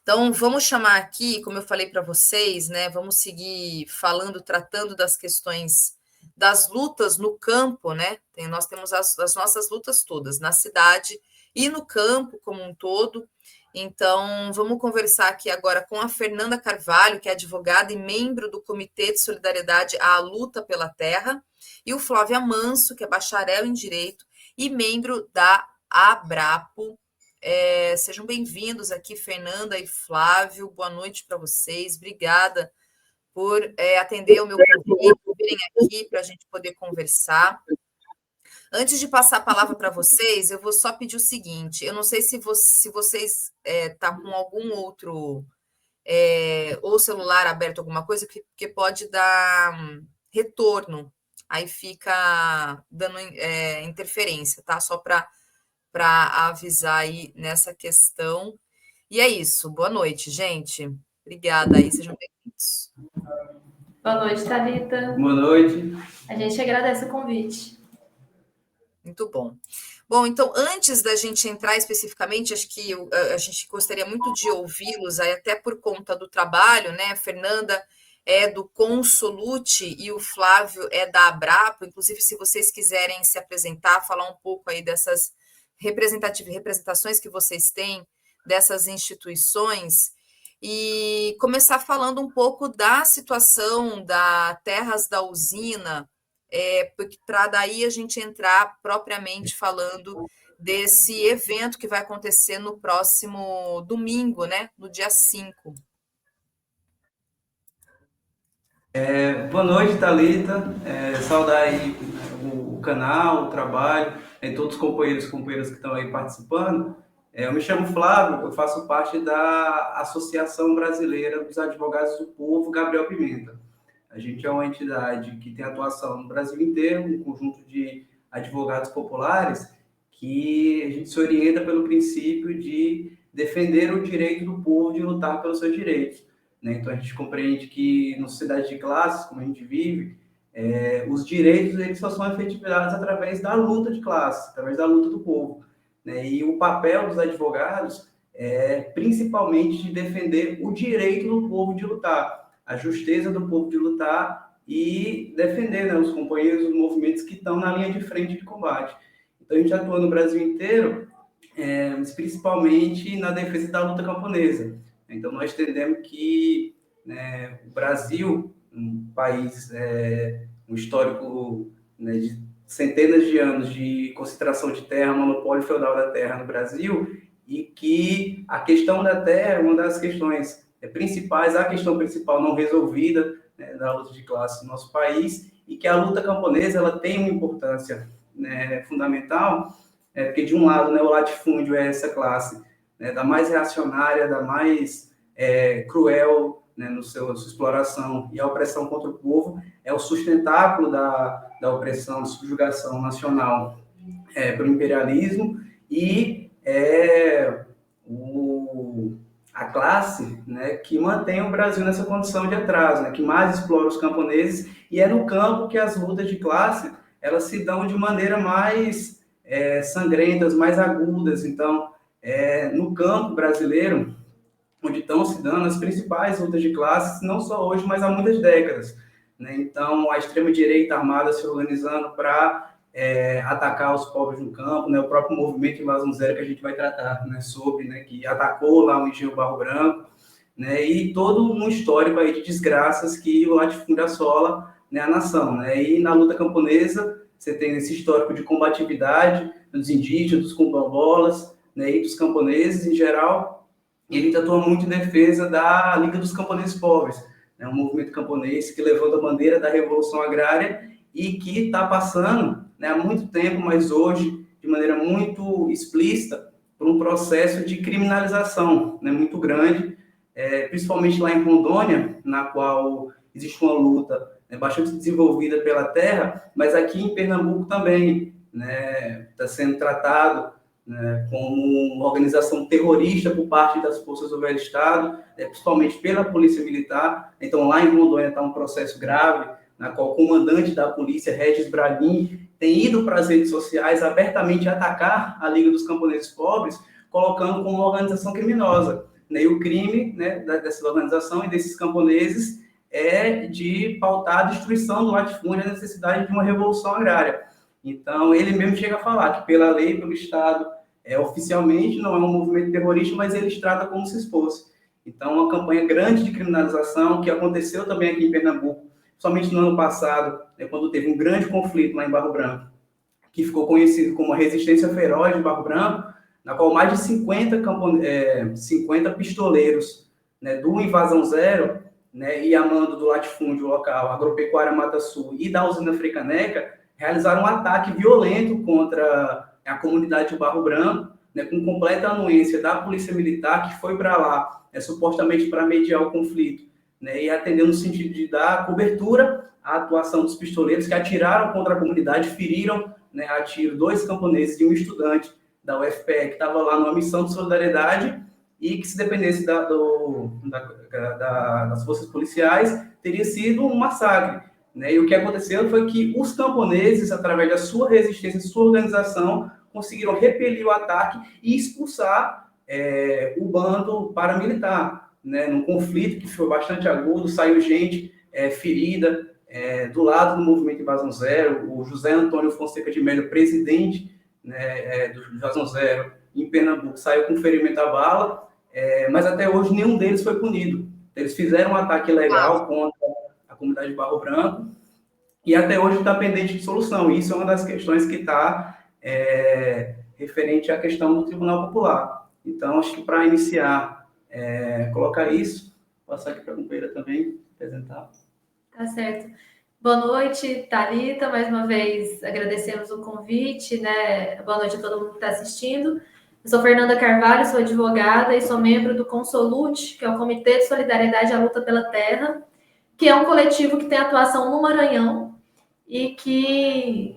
Então, vamos chamar aqui, como eu falei para vocês, né? Vamos seguir falando, tratando das questões das lutas no campo, né? Nós temos as nossas lutas todas, na cidade e no campo como um todo. Então, vamos conversar aqui agora com a Fernanda Carvalho, que é advogada e membro do Comitê de Solidariedade à Luta pela Terra, e o Flávio Manso, que é bacharel em Direito e membro da Abrapo. Sejam bem-vindos aqui, Fernanda e Flávio. Boa noite para vocês. Obrigada por atender o meu convite, virem aqui para a gente poder conversar. Antes de passar a palavra para vocês, eu vou só pedir o seguinte: eu não sei se vocês estão com algum outro ou celular aberto, alguma coisa, que pode dar retorno. Aí fica dando interferência, tá? Só para avisar aí nessa questão. E é isso. Boa noite, gente. Obrigada aí, sejam bem-vindos. Boa noite, Thalita. Boa noite. A gente agradece o convite. Muito bom. Bom, então, antes da gente entrar especificamente, acho que a gente gostaria muito de ouvi-los, aí até por conta do trabalho, né? A Fernanda é do Consolute e o Flávio é da Abrapo. Inclusive, se vocês quiserem se apresentar, falar um pouco aí dessas representações que vocês têm dessas instituições e começar falando um pouco da situação da Terras da Usina, para daí a gente entrar propriamente falando desse evento que vai acontecer no próximo domingo, né, no dia 5. Boa noite, Thalita. Saudar aí o canal, o trabalho, todos os companheiros e companheiras que estão aí participando. Eu me chamo Flávio, eu faço parte da Associação Brasileira dos Advogados do Povo, Gabriel Pimenta. A gente é uma entidade que tem atuação no Brasil inteiro, um conjunto de advogados populares, que a gente se orienta pelo princípio de defender o direito do povo de lutar pelos seus direitos. Então, a gente compreende que, na sociedade de classes, como a gente vive, os direitos eles só são efetivados através da luta de classes, através da luta do povo. E o papel dos advogados é, principalmente, de defender o direito do povo de lutar, a justeza do povo de lutar e defender os companheiros, os movimentos que estão na linha de frente de combate. Então, a gente atua no Brasil inteiro, mas principalmente na defesa da luta camponesa. Então, nós entendemos que o Brasil, um país, um histórico de centenas de anos de concentração de terra, monopólio feudal da terra no Brasil, e que a questão da terra é uma das questões principais, a questão principal não resolvida da luta de classe no nosso país, e que a luta camponesa ela tem uma importância fundamental, porque, de um lado, o latifúndio é essa classe da mais reacionária, da mais cruel na sua exploração, e a opressão contra o povo é o sustentáculo da opressão, da subjugação nacional pelo imperialismo, e a classe que mantém o Brasil nessa condição de atraso, que mais explora os camponeses, e é no campo que as lutas de classe elas se dão de maneira mais sangrentas, mais agudas. Então, no campo brasileiro, onde estão se dando as principais lutas de classes, não só hoje, mas há muitas décadas. Então, a extrema-direita armada se organizando para atacar os povos no campo, o próprio movimento Invasão Zero, que a gente vai tratar sobre, que atacou lá o engenho Barro Branco, e todo um histórico aí de desgraças que o latifúndio assola a nação. E na luta camponesa, você tem esse histórico de combatividade dos indígenas, dos quilombolas, e dos camponeses em geral. E ele atua muito em defesa da Liga dos Camponeses Pobres, um movimento camponês que levanta a bandeira da Revolução Agrária e que está passando há muito tempo, mas hoje, de maneira muito explícita, por um processo de criminalização muito grande, principalmente lá em Rondônia, na qual existe uma luta bastante desenvolvida pela terra, mas aqui em Pernambuco também está sendo tratado como uma organização terrorista por parte das forças do velho Estado, principalmente pela Polícia Militar. Então, lá em Rondônia está um processo grave, na qual o comandante da polícia, Regis Braguin, tem ido para as redes sociais abertamente atacar a Liga dos Camponeses Pobres, colocando como uma organização criminosa. né? E o crime, né, dessa organização e desses camponeses é de pautar a destruição do latifúndio, a necessidade de uma revolução agrária. Então, ele mesmo chega a falar que, pela lei, pelo Estado, oficialmente não é um movimento terrorista, mas eles tratam como se fosse. Então, uma campanha grande de criminalização que aconteceu também aqui em Pernambuco, somente no ano passado, né, quando teve um grande conflito lá em Barro Branco, que ficou conhecido como a Resistência Feroz de Barro Branco, na qual mais de 50 pistoleiros, né, do Invasão Zero, né, e a mando do latifúndio local, Agropecuária Mata Sul e da usina Frecaneca, realizaram um ataque violento contra a comunidade de Barro Branco, né, com completa anuência da Polícia Militar, que foi para lá, supostamente para mediar o conflito, né, e atender no sentido de dar cobertura à atuação dos pistoleiros que atiraram contra a comunidade, feriram, né, a tiro 2 camponeses e um estudante da UFPE que estava lá numa missão de solidariedade e que, se dependesse das forças policiais, teria sido um massacre, né? E o que aconteceu foi que os camponeses, através da sua resistência, sua organização, conseguiram repelir o ataque e expulsar o bando paramilitar, né? Num conflito que foi bastante agudo, saiu gente ferida do lado do movimento Invasão Zero. O José Antônio Fonseca de Mello, presidente, né, do Invasão Zero em Pernambuco, saiu com ferimento à bala, mas até hoje nenhum deles foi punido. Eles fizeram um ataque ilegal contra a comunidade de Barro Branco e até hoje está pendente de solução. Isso é uma das questões que está referente à questão do Tribunal Popular. Então, acho que para iniciar, colocar isso, vou passar aqui para a companheira também apresentar. Tá certo. Boa noite, Thalita. Mais uma vez agradecemos o convite, né? Boa noite a todo mundo que está assistindo. Eu sou Fernanda Carvalho, sou advogada e sou membro do Consolute, que é o Comitê de Solidariedade à Luta pela Terra, que é um coletivo que tem atuação no Maranhão e que,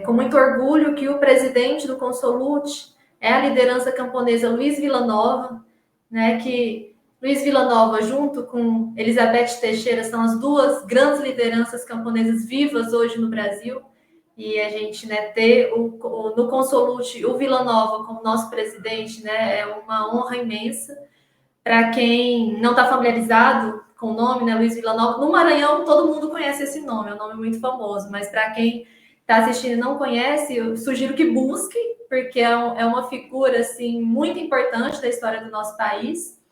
com muito orgulho, que o presidente do Consolute é a liderança camponesa Luiz Villanova, né? Que Luiz Villanova, junto com Elizabeth Teixeira, são as duas grandes lideranças camponesas vivas hoje no Brasil. E a gente, né, ter no Consolute o Villanova como nosso presidente, né, é uma honra imensa. Para quem não está familiarizado com o nome, né, Luiz Villanova, no Maranhão todo mundo conhece esse nome, é um nome muito famoso, mas para quem está assistindo e não conhece, eu sugiro que busque, porque é uma figura assim, muito importante da história do nosso país.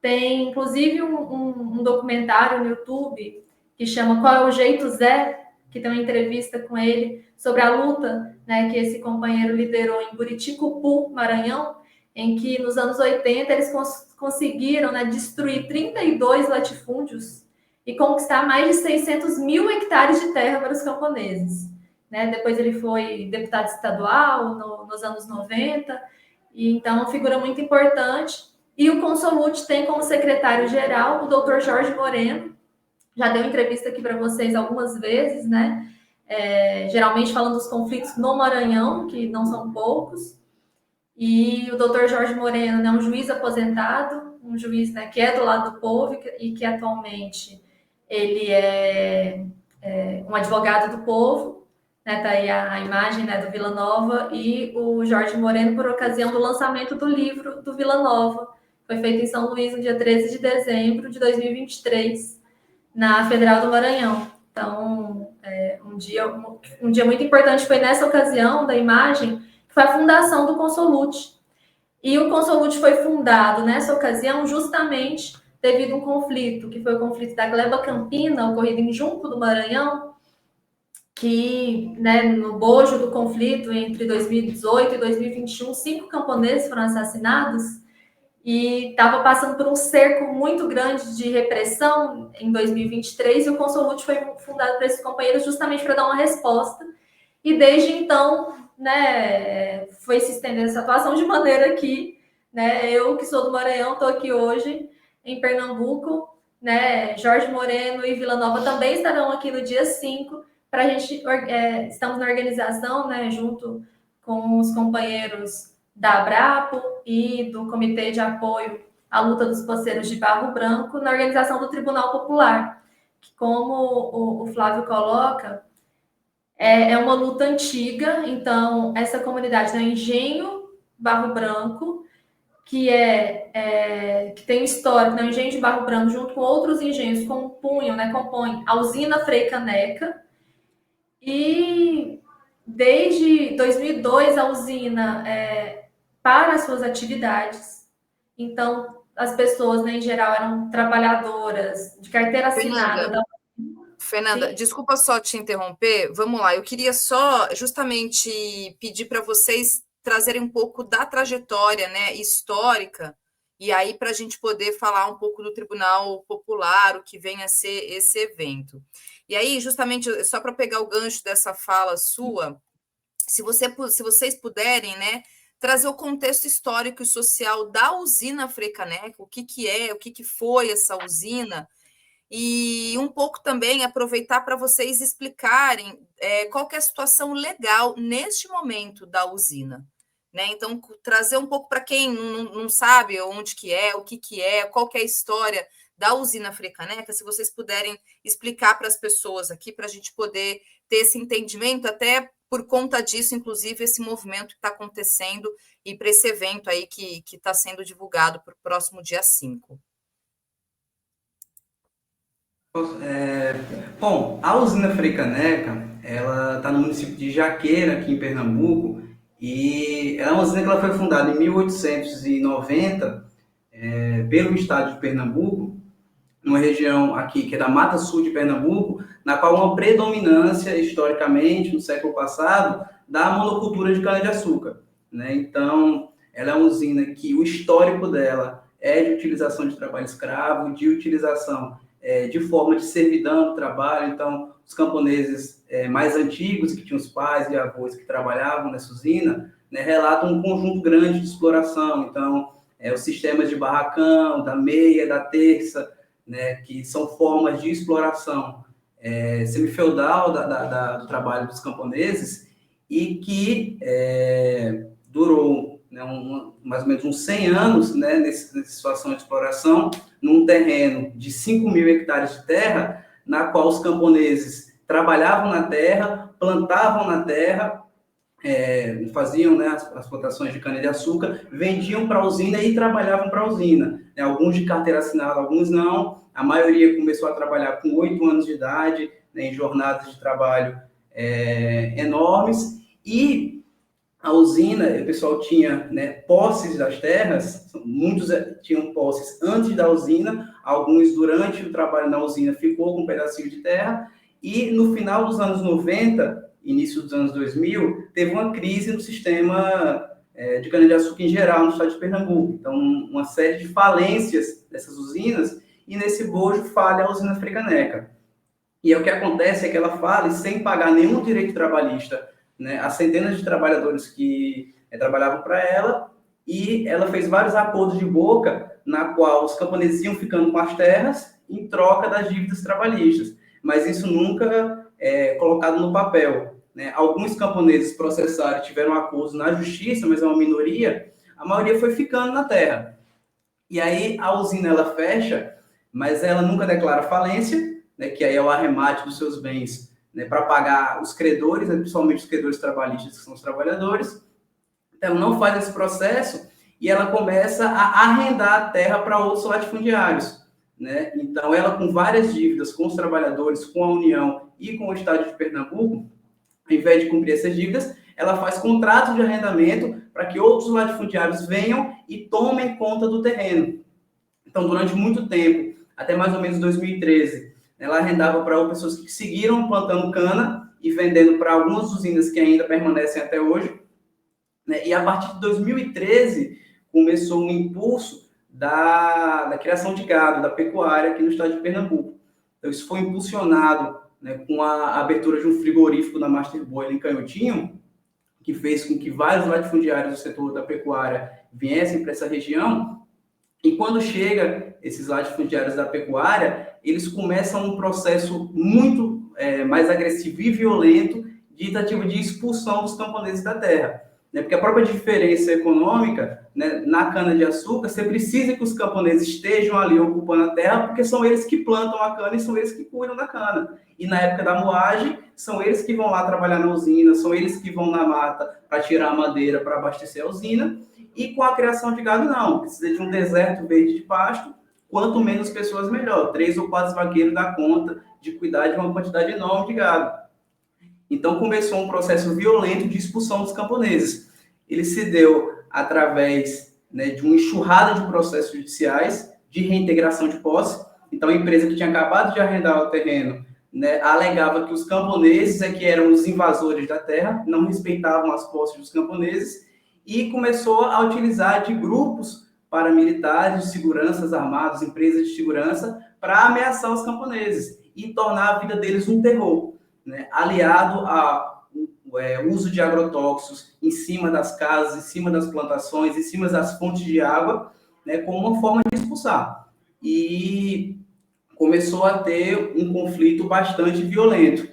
Tem, inclusive, um documentário no YouTube que chama Qual é o Jeito Zé?, que tem uma entrevista com ele sobre a luta, né, que esse companheiro liderou em Buriticupu, Maranhão, em que nos anos 80 eles conseguiram, né, destruir 32 latifúndios e conquistar mais de 600 mil hectares de terra para os camponeses. Né? Depois ele foi deputado estadual nos anos 90, e então uma figura muito importante. E o Consolute tem como secretário-geral o Dr. Jorge Moreno, já deu entrevista aqui para vocês algumas vezes, né? Geralmente falando dos conflitos no Maranhão, que não são poucos. E o Dr. Jorge Moreno é um juiz aposentado, um juiz, né, que é do lado do povo e que atualmente ele é um advogado do povo. Né, tá aí a imagem, né, do Villanova e o Jorge Moreno por ocasião do lançamento do livro do Villanova. Foi feito em São Luís no dia 13 de dezembro de 2023, na Federal do Maranhão. Então, um dia muito importante foi nessa ocasião da imagem, que foi a fundação do Consolute. E o Consolute foi fundado nessa ocasião justamente devido a um conflito, que foi o conflito da Gleba Campina, ocorrido em Junco do Maranhão, que, né, no bojo do conflito entre 2018 e 2021, 5 camponeses foram assassinados e estava passando por um cerco muito grande de repressão em 2023, e o Consolute foi fundado por esses companheiros justamente para dar uma resposta. E desde então, né, foi se estendendo essa atuação de maneira que, né, eu que sou do Maranhão, estou aqui hoje em Pernambuco, né, Jorge Moreno e Villanova também estarão aqui no dia 5, para a gente, estamos na organização, né, junto com os companheiros da Abrapo e do Comitê de Apoio à Luta dos Poceiros de Barro Branco, na organização do Tribunal Popular, que, como o Flávio coloca, é uma luta antiga. Então, essa comunidade, né, Engenho Barro Branco, que tem um histórico, né? O engenho de Barro Branco, junto com outros engenhos, compõem a usina Frei Caneca. E desde 2002 a usina para as suas atividades. Então, as pessoas, né, em geral, eram trabalhadoras de carteira assinada. Fernanda, desculpa só te interromper. Vamos lá, eu queria só justamente pedir para vocês trazerem um pouco da trajetória, né, histórica, e aí para a gente poder falar um pouco do Tribunal Popular, o que vem a ser esse evento. E aí, justamente, só para pegar o gancho dessa fala sua, se vocês puderem, né, trazer o contexto histórico e social da usina Frei Caneca, o que foi essa usina, e um pouco também aproveitar para vocês explicarem qual que é a situação legal neste momento da usina. Né? Então, trazer um pouco para quem não sabe onde que é, o que é, qual que é a história da usina Frei Caneca, se vocês puderem explicar para as pessoas aqui, para a gente poder ter esse entendimento, até por conta disso, inclusive, esse movimento que está acontecendo e para esse evento aí que está sendo divulgado para o próximo dia 5. Bom, a usina Frei Caneca, ela está no município de Jaqueira, aqui em Pernambuco, e ela é uma usina que ela foi fundada em 1890 pelo estado de Pernambuco, numa região aqui que é da Mata Sul de Pernambuco, na qual uma predominância, historicamente, no século passado, da monocultura de cana-de-açúcar. Né? Então, ela é uma usina que o histórico dela é de utilização de trabalho escravo, de utilização de forma de servidão do trabalho. Então, os camponeses mais antigos, que tinham os pais e avós que trabalhavam nessa usina, né, relatam um conjunto grande de exploração. Então, os sistemas de barracão, da meia, da terça, né, que são formas de exploração semifeudal do trabalho dos camponeses e que durou, né, mais ou menos uns 100 anos, né, nessa situação de exploração, num terreno de 5.000 hectares de terra, na qual os camponeses trabalhavam na terra, plantavam na terra, faziam, né, as plantações de cana-de-açúcar, vendiam para a usina e trabalhavam para a usina. Né, alguns de carteira assinada, alguns não. A maioria começou a trabalhar com 8 anos de idade, né, em jornadas de trabalho enormes. E a usina, o pessoal tinha, né, posses das terras, muitos tinham posses antes da usina, alguns durante o trabalho na usina ficou com um pedacinho de terra, e no final dos anos 90, início dos anos 2000, teve uma crise no sistema de cana-de-açúcar em geral no estado de Pernambuco. Então, uma série de falências dessas usinas, e nesse bojo falha a usina Frei Caneca. E o que acontece é que ela fale sem pagar nenhum direito trabalhista, né, a centenas de trabalhadores que trabalhavam para ela, e ela fez vários acordos de boca, na qual os camponeses iam ficando com as terras em troca das dívidas trabalhistas, mas isso nunca é colocado no papel. Né? Alguns camponeses processaram, tiveram acordos na justiça, mas é uma minoria, a maioria foi ficando na terra. E aí a usina ela fecha, mas ela nunca declara falência, né, que aí é o arremate dos seus bens, né, para pagar os credores, né, principalmente os credores trabalhistas, que são os trabalhadores. Então, ela não faz esse processo e ela começa a arrendar a terra para outros latifundiários. Né? Então, ela com várias dívidas com os trabalhadores, com a União e com o Estado de Pernambuco, ao invés de cumprir essas dívidas, ela faz contratos de arrendamento para que outros latifundiários venham e tomem conta do terreno. Então, durante muito tempo, até mais ou menos 2013, ela arrendava para pessoas que seguiram plantando cana e vendendo para algumas usinas que ainda permanecem até hoje. Né? E a partir de 2013, começou um impulso da criação de gado, da pecuária aqui no estado de Pernambuco. Então, isso foi impulsionado, né, com a abertura de um frigorífico na Master Boiler em Canhotinho, que fez com que vários latifundiários do setor da pecuária viessem para essa região. E quando chega esses latifundiários da pecuária, eles começam um processo muito mais agressivo e violento de tentativa de expulsão dos camponeses da terra. Né? Porque a própria diferença econômica, né, na cana-de-açúcar, você precisa que os camponeses estejam ali ocupando a terra, porque são eles que plantam a cana e são eles que cuidam da cana. E na época da moagem, são eles que vão lá trabalhar na usina, são eles que vão na mata para tirar a madeira para abastecer a usina. E com a criação de gado, não. Precisa de um deserto verde de pasto, quanto menos pessoas, melhor. 3 ou 4 vaqueiros dá conta de cuidar de uma quantidade enorme de gado. Então, começou um processo violento de expulsão dos camponeses. Ele se deu através, né, de uma enxurrada de processos judiciais de reintegração de posse. Então, a empresa que tinha acabado de arrendar o terreno, né, alegava que os camponeses é que eram os invasores da terra, não respeitavam as posses dos camponeses, e começou a utilizar de grupos paramilitares, de seguranças armados, empresas de segurança, para ameaçar os camponeses e tornar a vida deles um terror, né, aliado ao uso de agrotóxicos em cima das casas, em cima das plantações, em cima das fontes de água, né, como uma forma de expulsar. E começou a ter um conflito bastante violento,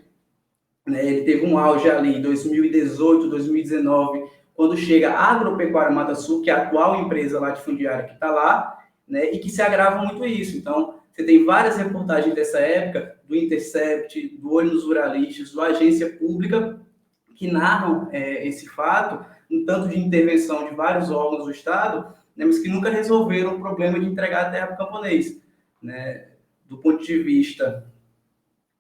né? Ele teve um auge ali em 2018, 2019, quando chega a Agropecuária Mata Sul, que é a atual empresa latifundiária que está lá, né, e que se agrava muito isso. Então, você tem várias reportagens dessa época, do Intercept, do Olho nos Ruralistas, do Agência Pública, que narram esse fato, um tanto de intervenção de vários órgãos do Estado, né, mas que nunca resolveram o problema de entregar a terra para o camponês, né? Do ponto de vista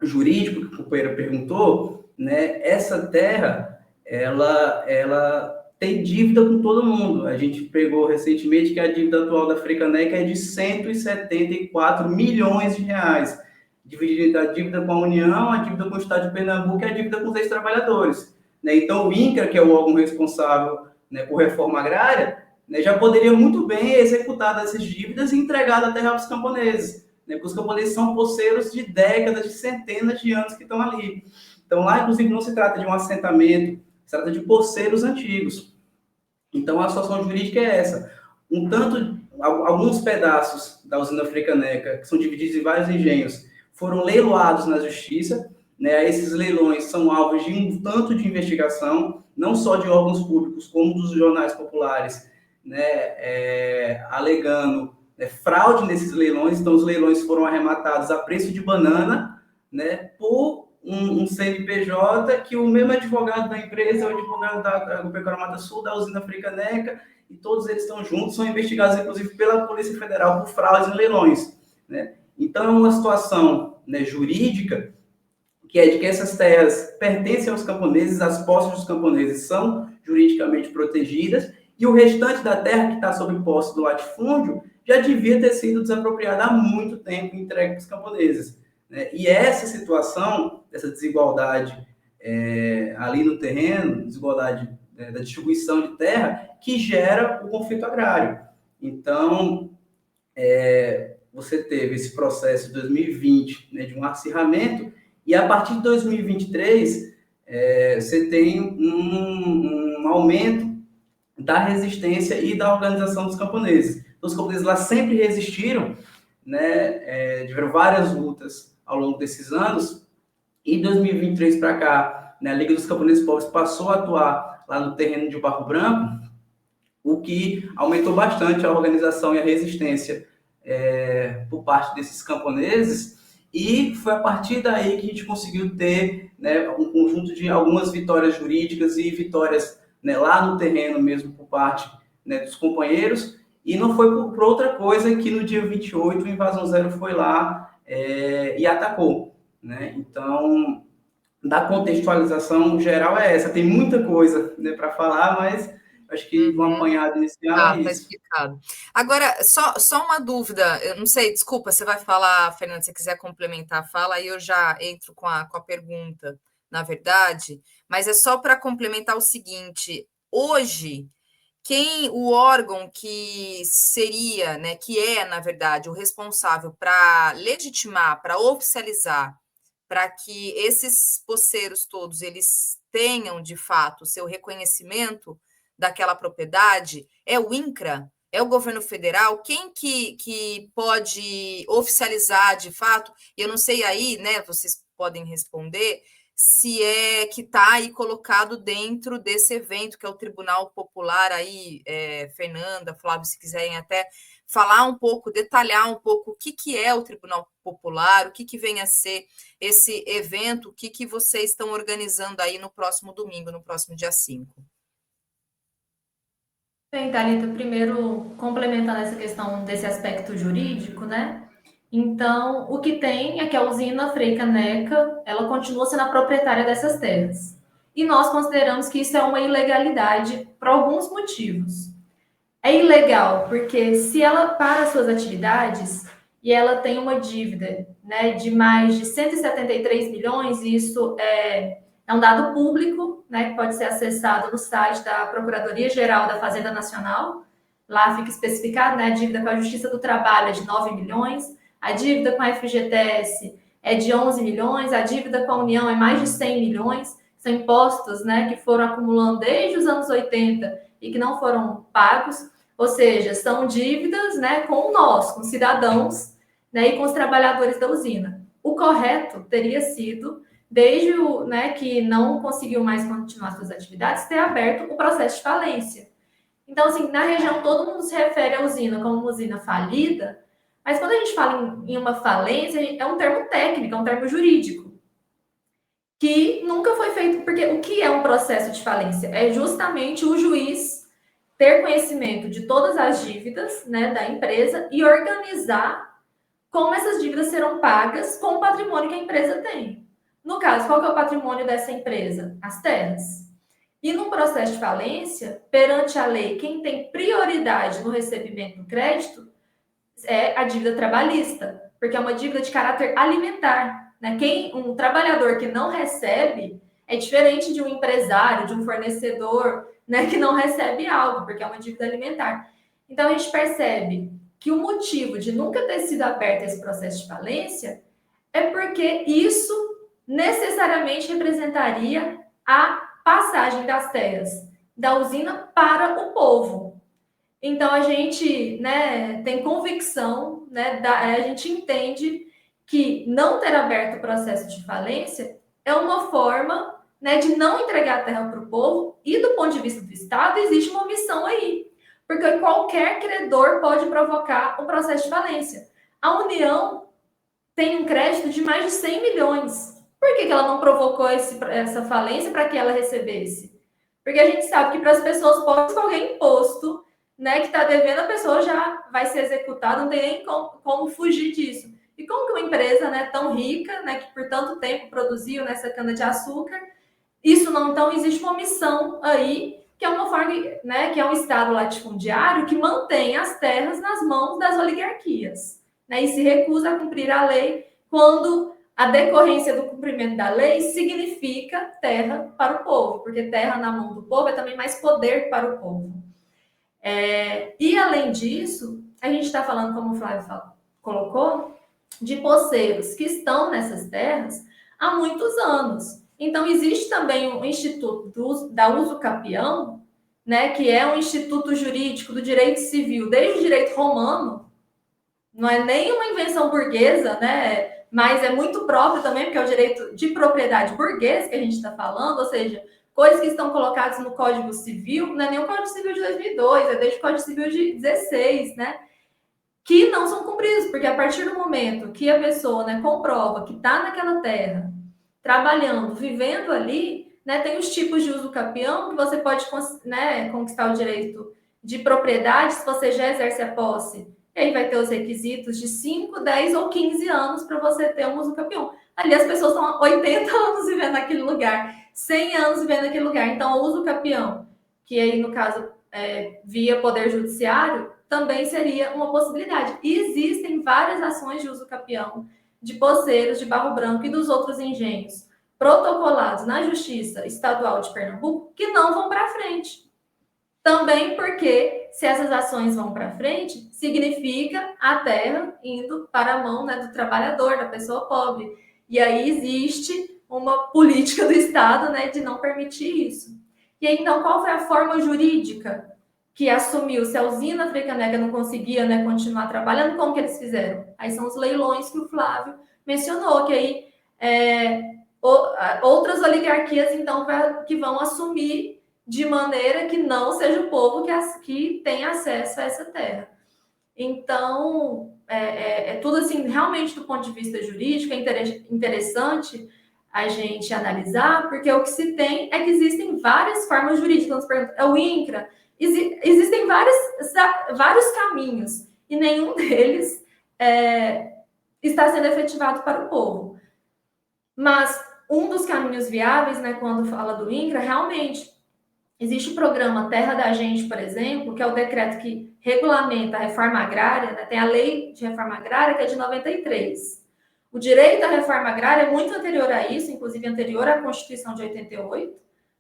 jurídico, que o companheiro perguntou, né, essa terra, ela tem dívida com todo mundo. A gente pegou recentemente que a dívida atual da Frecaneca é de 174 milhões de reais, dividida a dívida com a União, a dívida com o Estado de Pernambuco e a dívida com os ex-trabalhadores, né? Então, o INCRA, que é o órgão responsável, né, por reforma agrária, né, já poderia muito bem executar essas dívidas e entregar a terra aos camponeses, né, porque os camponeses são poceiros de décadas, de centenas de anos que estão ali. Então, lá, inclusive, não se trata de um assentamento, se trata de poceiros antigos. Então, a situação jurídica é essa. Alguns pedaços da usina Frecaneca, que são divididos em vários engenhos, foram leiloados na justiça, né? Esses leilões são alvos de um tanto de investigação, não só de órgãos públicos, como dos jornais populares, né? Alegando, né, fraude nesses leilões. Então, os leilões foram arrematados a preço de banana, né, por um CNPJ que o mesmo advogado da empresa, o advogado da Agropecuária Mata Sul, da usina Frecaneca, e todos eles estão juntos, são investigados, inclusive, pela Polícia Federal por fraudes em leilões, né? Então, é uma situação, né, jurídica, que é de que essas terras pertencem aos camponeses, as posses dos camponeses são juridicamente protegidas, e o restante da terra que está sob posse do latifúndio já devia ter sido desapropriada há muito tempo e entregue para os camponeses, né? E essa situação, essa desigualdade ali no terreno, desigualdade da distribuição de terra, que gera o conflito agrário. Então, você teve esse processo de 2020, né, de um acirramento, e a partir de 2023, você tem um aumento da resistência e da organização dos camponeses. Então, os camponeses lá sempre resistiram, né, tiveram várias lutas ao longo desses anos, e em 2023 para cá, né, a Liga dos Camponeses Pobres passou a atuar lá no terreno de Barro Branco, o que aumentou bastante a organização e a resistência por parte desses camponeses, e foi a partir daí que a gente conseguiu ter, né, um conjunto de algumas vitórias jurídicas e vitórias, né, lá no terreno mesmo por parte, né, dos companheiros, e não foi por outra coisa que no dia 28 o Invasão Zero foi lá e atacou, né? Então, da contextualização geral é essa. Tem muita coisa, né, para falar, mas acho que um apanhado inicial é tá isso. explicado. Agora, só uma dúvida, eu não sei, desculpa, você vai falar, Fernando, se você quiser complementar, fala, aí eu já entro com a pergunta, na verdade, mas é só para complementar o seguinte, hoje, o órgão que seria, né, que é, na verdade, o responsável para legitimar, para oficializar, para que esses poceiros todos, eles tenham, de fato, o seu reconhecimento daquela propriedade, é o INCRA, é o governo federal, quem que pode oficializar de fato? Eu não sei aí, né? Vocês podem responder se é que está aí colocado dentro desse evento, que é o Tribunal Popular aí, Fernanda, Flávio, se quiserem até falar um pouco, detalhar um pouco o que é o Tribunal Popular, o que vem a ser esse evento, o que vocês estão organizando aí no próximo domingo, no próximo dia 5. Bem, Thalita, primeiro complementando essa questão desse aspecto jurídico, né? Então, o que tem é que a usina Frei Caneca, ela continua sendo a proprietária dessas terras. E nós consideramos que isso é uma ilegalidade por alguns motivos. É ilegal porque se ela para suas atividades e ela tem uma dívida, né, de mais de 173 milhões, e isso é um dado público, né, que pode ser acessado no site da Procuradoria-Geral da Fazenda Nacional. Lá fica especificado, né, a dívida com a Justiça do Trabalho é de 9 milhões, a dívida com a FGTS é de 11 milhões, a dívida com a União é mais de 100 milhões, são impostos, né, que foram acumulando desde os anos 80 e que não foram pagos, ou seja, são dívidas, né, com nós, com cidadãos, né, e com os trabalhadores da usina. O correto teria sido, desde o, né, que não conseguiu mais continuar suas atividades, ter aberto o processo de falência. Então, assim, na região todo mundo se refere à usina como uma usina falida, mas quando a gente fala em uma falência, é um termo técnico, é um termo jurídico, que nunca foi feito, porque o que é um processo de falência? É justamente o juiz ter conhecimento de todas as dívidas, né, da empresa e organizar como essas dívidas serão pagas com o patrimônio que a empresa tem. No caso, qual que é o patrimônio dessa empresa? As terras. E no processo de falência, perante a lei, quem tem prioridade no recebimento do crédito é a dívida trabalhista, porque é uma dívida de caráter alimentar. Né? Um trabalhador que não recebe é diferente de um empresário, de um fornecedor, né, que não recebe algo, porque é uma dívida alimentar. Então, a gente percebe que o motivo de nunca ter sido aberto esse processo de falência é porque isso necessariamente representaria a passagem das terras da usina para o povo. Então, a gente, né, tem convicção, né, a gente entende que não ter aberto o processo de falência é uma forma, né, de não entregar a terra para o povo, e do ponto de vista do Estado, existe uma omissão aí, porque qualquer credor pode provocar um processo de falência. A União tem um crédito de mais de 100 milhões. Por que ela não provocou essa falência para que ela recebesse? Porque a gente sabe que para as pessoas pobres, qualquer imposto, né, que está devendo, a pessoa já vai ser executada, não tem nem como fugir disso. E como que uma empresa, né, tão rica, né, que por tanto tempo produziu nessa cana-de-açúcar, isso não, então existe uma omissão aí, que é uma forma, né, que é um Estado latifundiário que mantém as terras nas mãos das oligarquias, né, e se recusa a cumprir a lei quando a decorrência do cumprimento da lei significa terra para o povo, porque terra na mão do povo é também mais poder para o povo. E além disso, a gente está falando, como o Flávio colocou, de poceiros que estão nessas terras há muitos anos. Então, existe também o Instituto da Uso Capião, né, que é um instituto jurídico do direito civil desde o direito romano, não é nem uma invenção burguesa, né, mas é muito próprio também, porque é o direito de propriedade burguês que a gente está falando, ou seja, coisas que estão colocadas no Código Civil, não é nem o Código Civil de 2002, é desde o Código Civil de 16, né, que não são cumpridos, porque a partir do momento que a pessoa, né, comprova que está naquela terra, trabalhando, vivendo ali, né, tem os tipos de uso capião, que você pode, né, conquistar o direito de propriedade se você já exerce a posse. E aí vai ter os requisitos de 5, 10 ou 15 anos para você ter um uso capião. Ali as pessoas estão há 80 anos vivendo naquele lugar, 100 anos vivendo naquele lugar. Então, o uso capião, que aí, no caso, via Poder Judiciário, também seria uma possibilidade. E existem várias ações de uso capião de Poceiros, de Barro Branco e dos outros engenhos protocolados na Justiça Estadual de Pernambuco que não vão para frente. Também porque, se essas ações vão para frente, significa a terra indo para a mão, né, do trabalhador, da pessoa pobre. E aí existe uma política do Estado, né, de não permitir isso. E aí, então, qual foi a forma jurídica que assumiu? Se a usina Frei Caneca não conseguia, né, continuar trabalhando, como que eles fizeram? Aí são os leilões que o Flávio mencionou, que aí outras oligarquias, então, que vão assumir de maneira que não seja o povo que tem acesso a essa terra. Então, é tudo assim, realmente do ponto de vista jurídico, é interessante a gente analisar, porque o que se tem é que existem várias formas jurídicas. É o INCRA, existem vários caminhos, e nenhum deles está sendo efetivado para o povo. Mas um dos caminhos viáveis, né, quando fala do INCRA, realmente, existe o programa Terra da Gente, por exemplo, que é o decreto que regulamenta a reforma agrária, né, tem a lei de reforma agrária, que é de 93. O direito à reforma agrária é muito anterior a isso, inclusive anterior à Constituição de 88,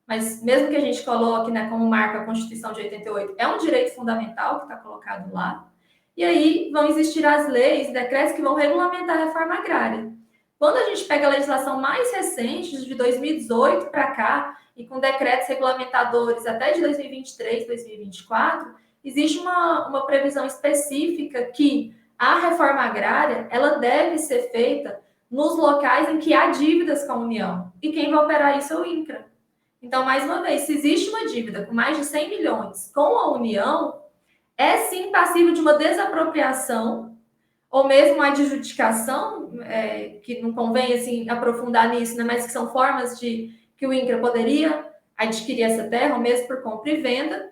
mas mesmo que a gente coloque, né, como marca a Constituição de 88, é um direito fundamental que está colocado lá. E aí vão existir as leis, decretos que vão regulamentar a reforma agrária. Quando a gente pega a legislação mais recente, de 2018 para cá, e com decretos regulamentadores até de 2023, 2024, existe uma previsão específica que a reforma agrária ela deve ser feita nos locais em que há dívidas com a União. E quem vai operar isso é o INCRA. Então, mais uma vez, se existe uma dívida com mais de 100 milhões com a União, é sim passível de uma desapropriação ou mesmo a adjudicação, que não convém assim, aprofundar nisso, né, mas que são formas de que o INCRA poderia adquirir essa terra, ou mesmo por compra e venda,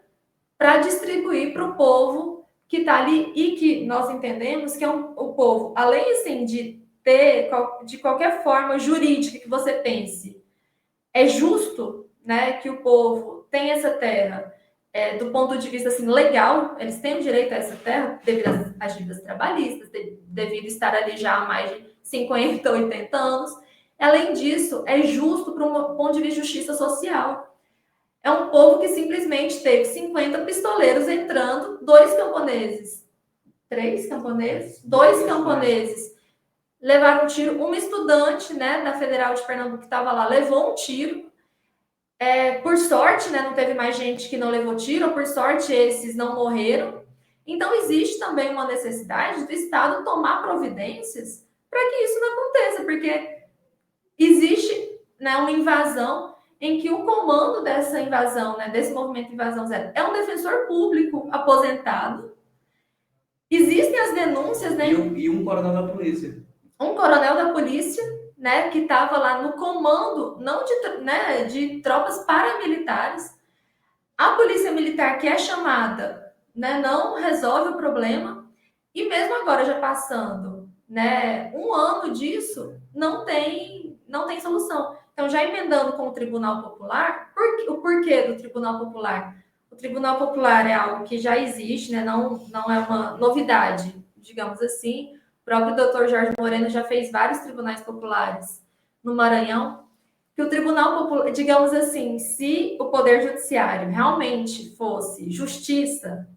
para distribuir para o povo que está ali e que nós entendemos que é o povo, além assim, de ter, de qualquer forma jurídica que você pense, é justo, né, que o povo tenha essa terra do ponto de vista assim, legal, eles têm o direito a essa terra devido às dívidas trabalhistas, devido estar ali já há mais de 50, 80 anos. Além disso, é justo para um ponto de vista de justiça social. É um povo que simplesmente teve 50 pistoleiros entrando, 2 camponeses, 3 camponeses, 2 camponeses levaram um tiro, uma estudante, né, da Federal de Pernambuco que estava lá levou um tiro. Por sorte, né, não teve mais gente que não levou tiro, ou por sorte esses não morreram. Então, existe também uma necessidade do Estado tomar providências para que isso não aconteça, porque existe, né, uma invasão em que o comando dessa invasão, né, desse movimento de invasão zero, é um defensor público aposentado. Existem as denúncias, né? E um coronel da polícia. Um coronel da polícia, né, que estava lá no comando, não de tropas paramilitares. A polícia militar que é chamada, né, não resolve o problema. E mesmo agora, já passando, né, um ano disso, não tem solução. Então, já emendando com o Tribunal Popular, o porquê do Tribunal Popular? O Tribunal Popular é algo que já existe, né, não é uma novidade, digamos assim. O próprio doutor Jorge Moreno já fez vários tribunais populares no Maranhão. Que o Tribunal Popular, digamos assim, se o Poder Judiciário realmente fosse justiça,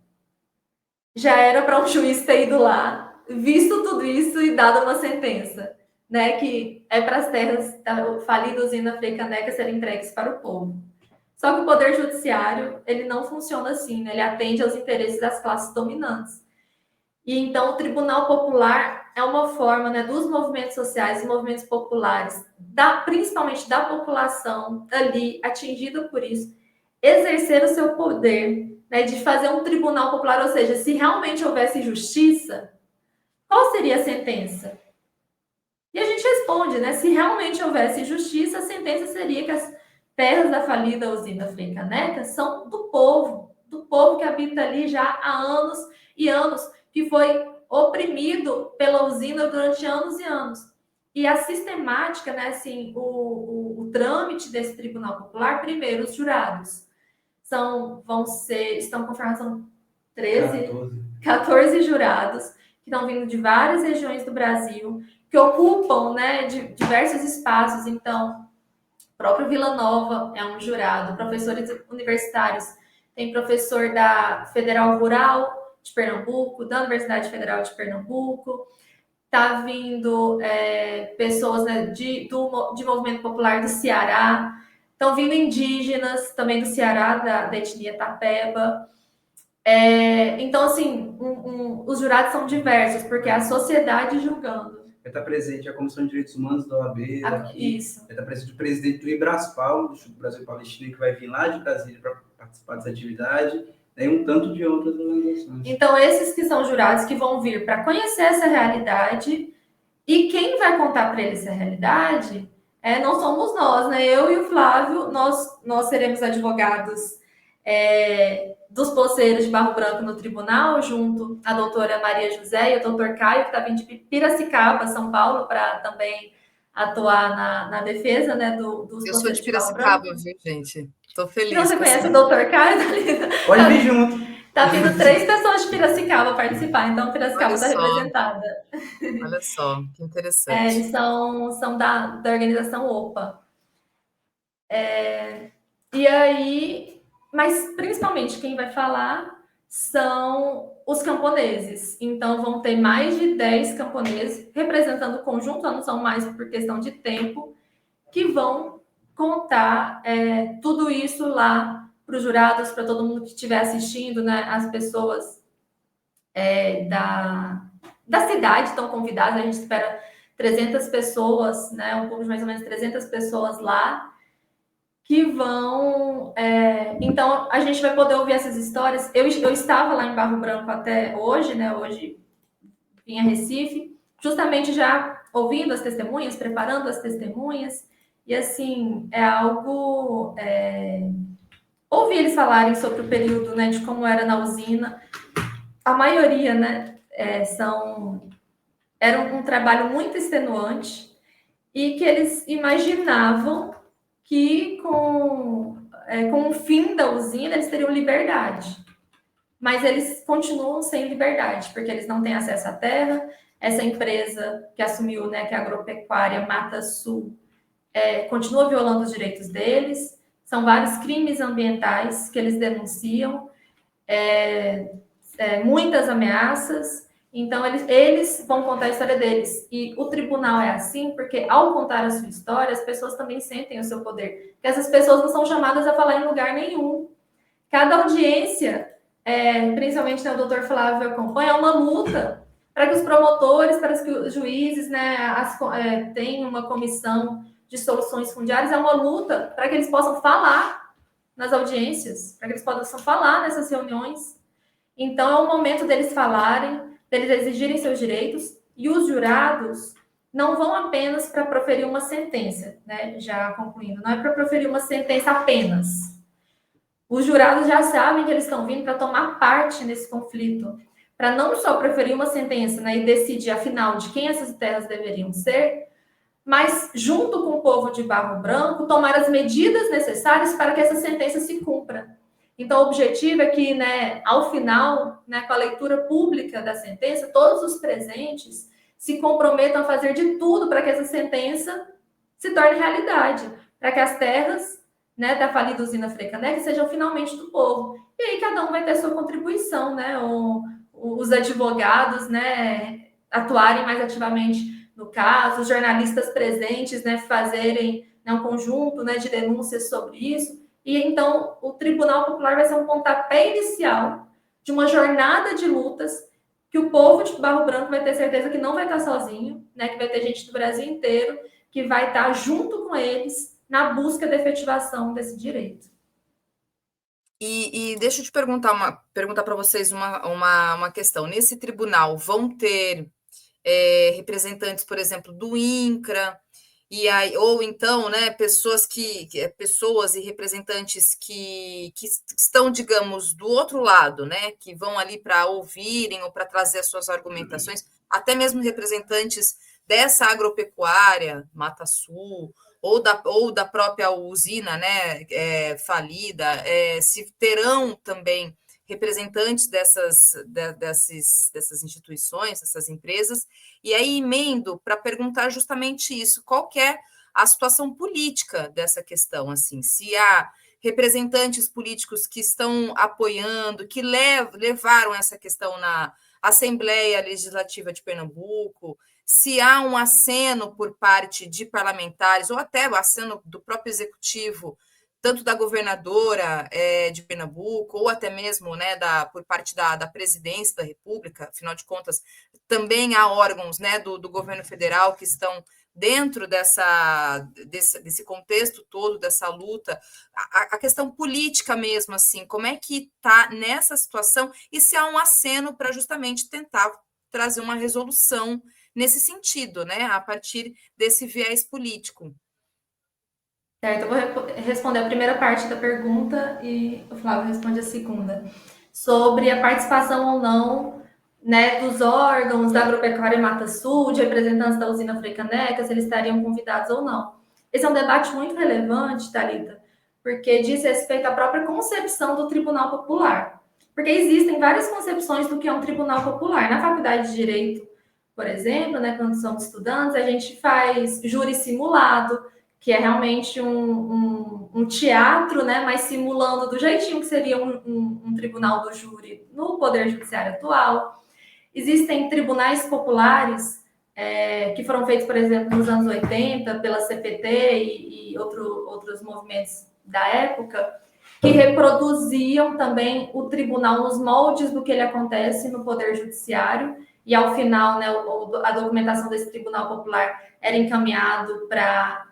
já era para um juiz ter ido lá, visto tudo isso e dado uma sentença, né, que é para as terras da falida usina Frei-Caneca serem entregues para o povo. Só que o Poder Judiciário, ele não funciona assim, né? Ele atende aos interesses das classes dominantes. E então o Tribunal Popular é uma forma, né, dos movimentos sociais e movimentos populares, principalmente da população ali atingida por isso, exercer o seu poder, né, de fazer um tribunal popular, ou seja, se realmente houvesse justiça, qual seria a sentença? E a gente responde, né, se realmente houvesse justiça, a sentença seria que as terras da falida usina Frei-Caneca são do povo que habita ali já há anos e anos, que foi oprimido pela usina durante anos e anos. E a sistemática, né, assim, o trâmite desse Tribunal Popular, primeiro, os jurados estão confirmados, são 14 jurados, que estão vindo de várias regiões do Brasil, que ocupam, né, diversos espaços. Então, o próprio Vila Nova é um jurado, professores universitários, tem professor da Federal Rural de Pernambuco, da Universidade Federal de Pernambuco, está vindo pessoas, né, de movimento popular do Ceará, estão vindo indígenas também do Ceará, da etnia Tapeba. Então, assim, os jurados são diversos, porque a sociedade julgando. Vai estar presente a Comissão de Direitos Humanos da OAB, isso. Vai estar presente o presidente do Ibraspal, do Instituto Brasil Palestina, que vai vir lá de Brasília para participar dessa atividade, e um tanto de outras organizações. Então, esses que são jurados que vão vir para conhecer essa realidade, e quem vai contar para eles essa realidade não somos nós, né? Eu e o Flávio, nós seremos advogados dos poceiros de Barro Branco no tribunal, junto à doutora Maria José e o doutor Caio, que está vindo de Piracicaba, São Paulo, para também atuar na defesa, né, dos Eu sou de poceiros de Barro Piracicaba, Branco. viu, gente? Estou Então, feliz você com essa. conhece o doutor Caio, Thalita? Pode vir junto. Tá vindo 3 pessoas de Piracicaba participar, então Piracicaba Olha está só, representada. olha só, que interessante. Eles são da organização OPA. E aí, mas principalmente quem vai falar são os camponeses. Então, vão ter mais de 10 camponeses representando o conjunto, não são mais por questão de tempo, que vão contar tudo isso lá para os jurados, para todo mundo que estiver assistindo, né? As pessoas da cidade estão convidadas, a gente espera 300 pessoas, né? Um pouco de mais ou menos 300 pessoas lá, que vão. Então, a gente vai poder ouvir essas histórias. Eu estava lá em Barro Branco até hoje, né? Hoje vim a Recife, justamente já ouvindo as testemunhas, preparando as testemunhas, e assim, é algo. Ouvir eles falarem sobre o período, né, de como era na usina. A maioria, né, era um trabalho muito extenuante e que eles imaginavam que com o fim da usina eles teriam liberdade. Mas eles continuam sem liberdade, porque eles não têm acesso à terra. Essa empresa que assumiu, né, que é a agropecuária Mata Sul, continua violando os direitos deles. São vários crimes ambientais que eles denunciam, muitas ameaças. Então, eles vão contar a história deles. E o tribunal é assim porque, ao contar a sua história, as pessoas também sentem o seu poder. Porque essas pessoas não são chamadas a falar em lugar nenhum. Cada audiência, principalmente, né, o doutor Flávio acompanha, é uma luta para que os promotores, para que os juízes, né, tenham uma comissão de soluções fundiárias, é uma luta para que eles possam falar nas audiências, para que eles possam falar nessas reuniões. Então, é o momento deles falarem, deles exigirem seus direitos, e os jurados não vão apenas para proferir uma sentença, né? Já concluindo, não é para proferir uma sentença apenas. Os jurados já sabem que eles estão vindo para tomar parte nesse conflito, para não só proferir uma sentença, né, e decidir, afinal, de quem essas terras deveriam ser, mas, junto com o povo de Barro Branco, tomar as medidas necessárias para que essa sentença se cumpra. Então, o objetivo é que, né, ao final, né, com a leitura pública da sentença, todos os presentes se comprometam a fazer de tudo para que essa sentença se torne realidade, para que as terras, né, da falida usina Frecanec sejam finalmente do povo. E aí cada um vai ter sua contribuição, né? Os advogados, né, atuarem mais ativamente no caso, os jornalistas presentes, né, fazerem, né, um conjunto, né, de denúncias sobre isso. E então o Tribunal Popular vai ser um pontapé inicial de uma jornada de lutas que o povo de Barro Branco vai ter certeza que não vai estar sozinho, né, que vai ter gente do Brasil inteiro que vai estar junto com eles na busca da efetivação desse direito. E deixa eu te perguntar para vocês uma questão. Nesse tribunal vão ter representantes, por exemplo, do INCRA, ou então, né, pessoas e representantes que estão, digamos, do outro lado, né, que vão ali para ouvirem ou para trazer as suas argumentações, até mesmo representantes dessa agropecuária, Mata Sul, ou da própria usina, né, falida, se terão também representantes dessas instituições, dessas empresas, e aí emendo para perguntar justamente isso, qual que é a situação política dessa questão, assim, se há representantes políticos que estão apoiando, que levaram essa questão na Assembleia Legislativa de Pernambuco, se há um aceno por parte de parlamentares, ou até o aceno do próprio executivo, tanto da governadora de Pernambuco, ou até mesmo, né, por parte da presidência da República, afinal de contas, também há órgãos, né, do governo federal que estão dentro desse contexto todo, dessa luta, a questão política mesmo, assim, como é que está nessa situação e se há um aceno para justamente tentar trazer uma resolução nesse sentido, né, a partir desse viés político. Certo, eu vou responder a primeira parte da pergunta e o Flávio responde a segunda. Sobre a participação ou não, né, dos órgãos da Agropecuária Mata Sul, de representantes da usina Freicaneca, se eles estariam convidados ou não. Esse é um debate muito relevante, Thalita, porque diz respeito à própria concepção do Tribunal Popular. Porque existem várias concepções do que é um Tribunal Popular. Na Faculdade de Direito, por exemplo, né, quando somos estudantes, a gente faz júri simulado, que é realmente um teatro, né, mas simulando do jeitinho que seria um tribunal do júri no Poder Judiciário atual. Existem tribunais populares que foram feitos, por exemplo, nos anos 80, pela CPT e outros movimentos da época, que reproduziam também o tribunal nos moldes do que ele acontece no Poder Judiciário, e ao final, né, a documentação desse tribunal popular era encaminhado para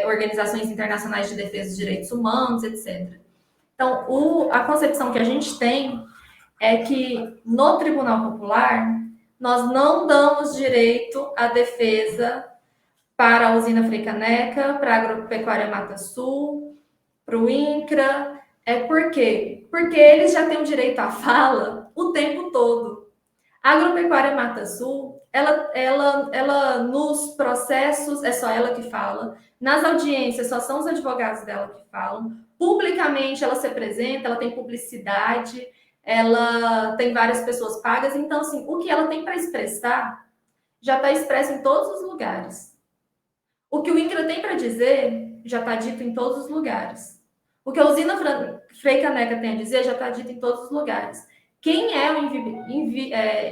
organizações internacionais de defesa dos direitos humanos, etc. Então, a concepção que a gente tem é que no Tribunal Popular nós não damos direito à defesa para a usina Freicaneca, para a Agropecuária Mata Sul, para o INCRA. Por quê? Porque eles já têm o direito à fala o tempo todo. A Agropecuária Mata Sul, ela nos processos, é só ela que fala. Nas audiências, só são os advogados dela que falam. Publicamente, ela se apresenta, ela tem publicidade, ela tem várias pessoas pagas. Então, assim, o que ela tem para expressar já está expresso em todos os lugares. O que o INCRA tem para dizer já está dito em todos os lugares. O que a usina Freicaneca tem a dizer já está dito em todos os lugares. Quem é o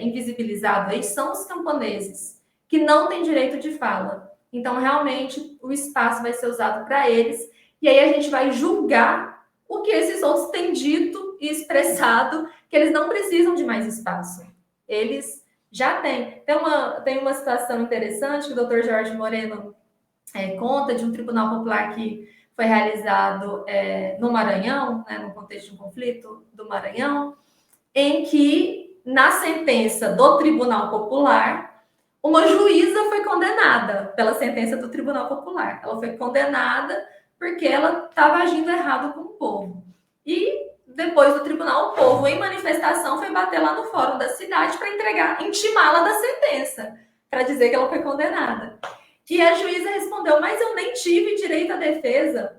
invisibilizado aí são os camponeses, que não têm direito de fala. Então, realmente, o espaço vai ser usado para eles, e aí a gente vai julgar o que esses outros têm dito e expressado, que eles não precisam de mais espaço. Eles já têm. Tem uma situação interessante que o Dr. Jorge Moreno conta de um tribunal popular que foi realizado no Maranhão, né, no contexto de um conflito do Maranhão, em que, na sentença do Tribunal Popular, uma juíza foi condenada pela sentença do Tribunal Popular. Ela foi condenada porque ela estava agindo errado com o povo. E, depois do tribunal, o povo, em manifestação, foi bater lá no fórum da cidade para intimá-la da sentença, para dizer que ela foi condenada. E a juíza respondeu, mas eu nem tive direito à defesa.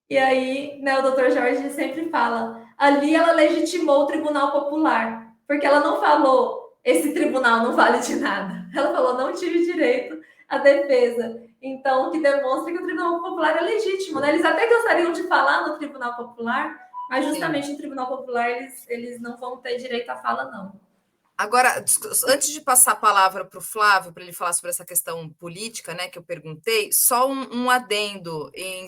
E aí, né, o doutor Jorge sempre fala, ali ela legitimou o Tribunal Popular, porque ela não falou, esse tribunal não vale de nada. Ela falou, não tive direito à defesa. Então, o que demonstra que o Tribunal Popular é legítimo, né? Eles até gostariam de falar no Tribunal Popular, mas justamente no Tribunal Popular eles não vão ter direito à fala, não. Agora, antes de passar a palavra para o Flávio, para ele falar sobre essa questão política, né, que eu perguntei, só um adendo em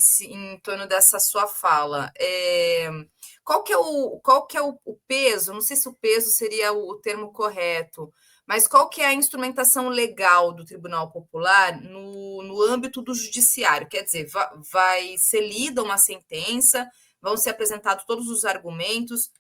torno dessa sua fala. Qual que é o peso? Não sei se o peso seria o termo correto, mas qual que é a instrumentação legal do Tribunal Popular no âmbito do judiciário? Quer dizer, vai ser lida uma sentença, vão ser apresentados todos os argumentos,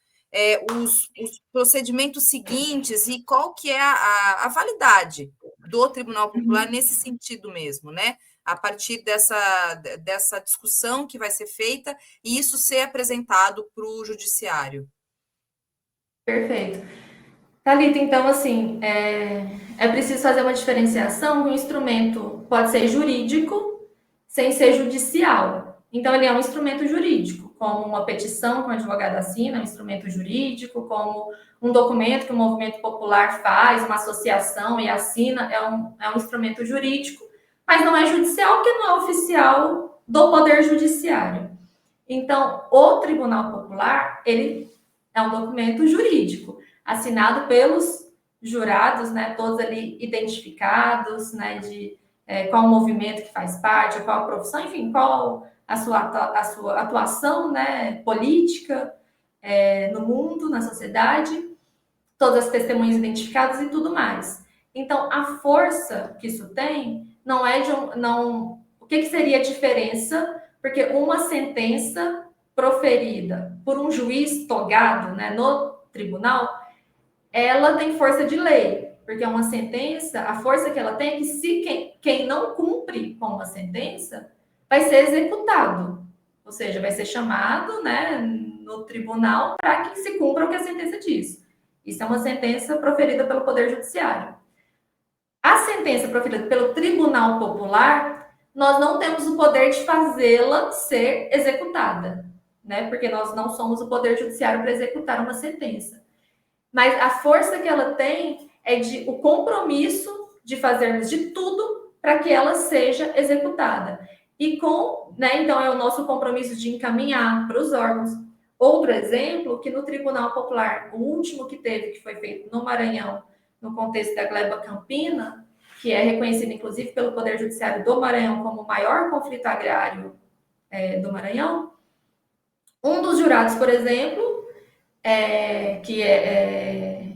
os procedimentos seguintes e qual que é a validade do Tribunal Popular nesse sentido mesmo, né? A partir dessa discussão que vai ser feita e isso ser apresentado para o judiciário. Perfeito. Thalita, então, assim, é preciso fazer uma diferenciação que o instrumento pode ser jurídico sem ser judicial. Então, ele é um instrumento jurídico, como uma petição que um advogado assina, é um instrumento jurídico, como um documento que o movimento popular faz, uma associação e assina, é um instrumento jurídico, mas não é judicial, porque não é oficial do Poder Judiciário. Então, o Tribunal Popular, ele é um documento jurídico, assinado pelos jurados, né, todos ali identificados, né, de qual o movimento que faz parte, qual a profissão, enfim, qual a sua atuação, né, política no mundo, na sociedade, todas as testemunhas identificadas e tudo mais. Então, a força que isso tem não é o que seria a diferença? Porque uma sentença proferida por um juiz togado, né, no tribunal, ela tem força de lei, porque é uma sentença, a força que ela tem é que se quem não cumpre com uma sentença vai ser executado, ou seja, vai ser chamado, né, no tribunal para que se cumpra o que a sentença diz. Isso é uma sentença proferida pelo Poder Judiciário. A sentença proferida pelo Tribunal Popular, nós não temos o poder de fazê-la ser executada, né? Porque nós não somos o Poder Judiciário para executar uma sentença. Mas a força que ela tem é de o compromisso de fazermos de tudo para que ela seja executada. E né, então é o nosso compromisso de encaminhar para os órgãos. Outro exemplo, que no Tribunal Popular, o último que teve, que foi feito no Maranhão, no contexto da gleba campina, que é reconhecido, inclusive, pelo Poder Judiciário do Maranhão como o maior conflito agrário do Maranhão. Um dos jurados, por exemplo, que é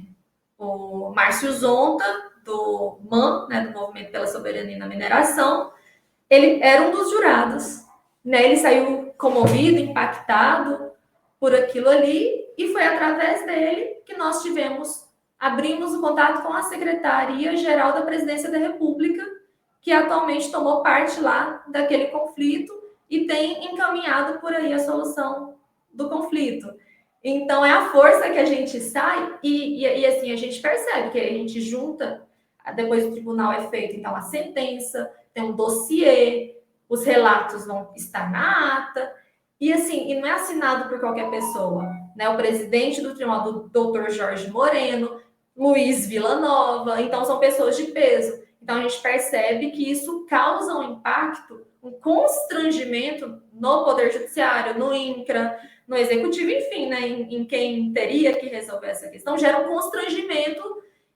o Márcio Zonta, do MAN, né, do Movimento pela Soberania na Mineração, ele era um dos jurados. Né, ele saiu comovido, impactado por aquilo ali, e foi através dele que nós abrimos o contato com a Secretaria-Geral da Presidência da República, que atualmente tomou parte lá daquele conflito e tem encaminhado por aí a solução do conflito. Então, é a força que a gente sai e assim, a gente percebe que a gente junta, depois o tribunal é feito, então, a sentença, tem um dossiê, os relatos vão estar na ata, e assim, e não é assinado por qualquer pessoa, né? O presidente do tribunal, do Dr. Jorge Moreno, Luiz Villanova, então são pessoas de peso. Então a gente percebe que isso causa um impacto, um constrangimento no Poder Judiciário, no INCRA, no Executivo, enfim, né, em quem teria que resolver essa questão, gera um constrangimento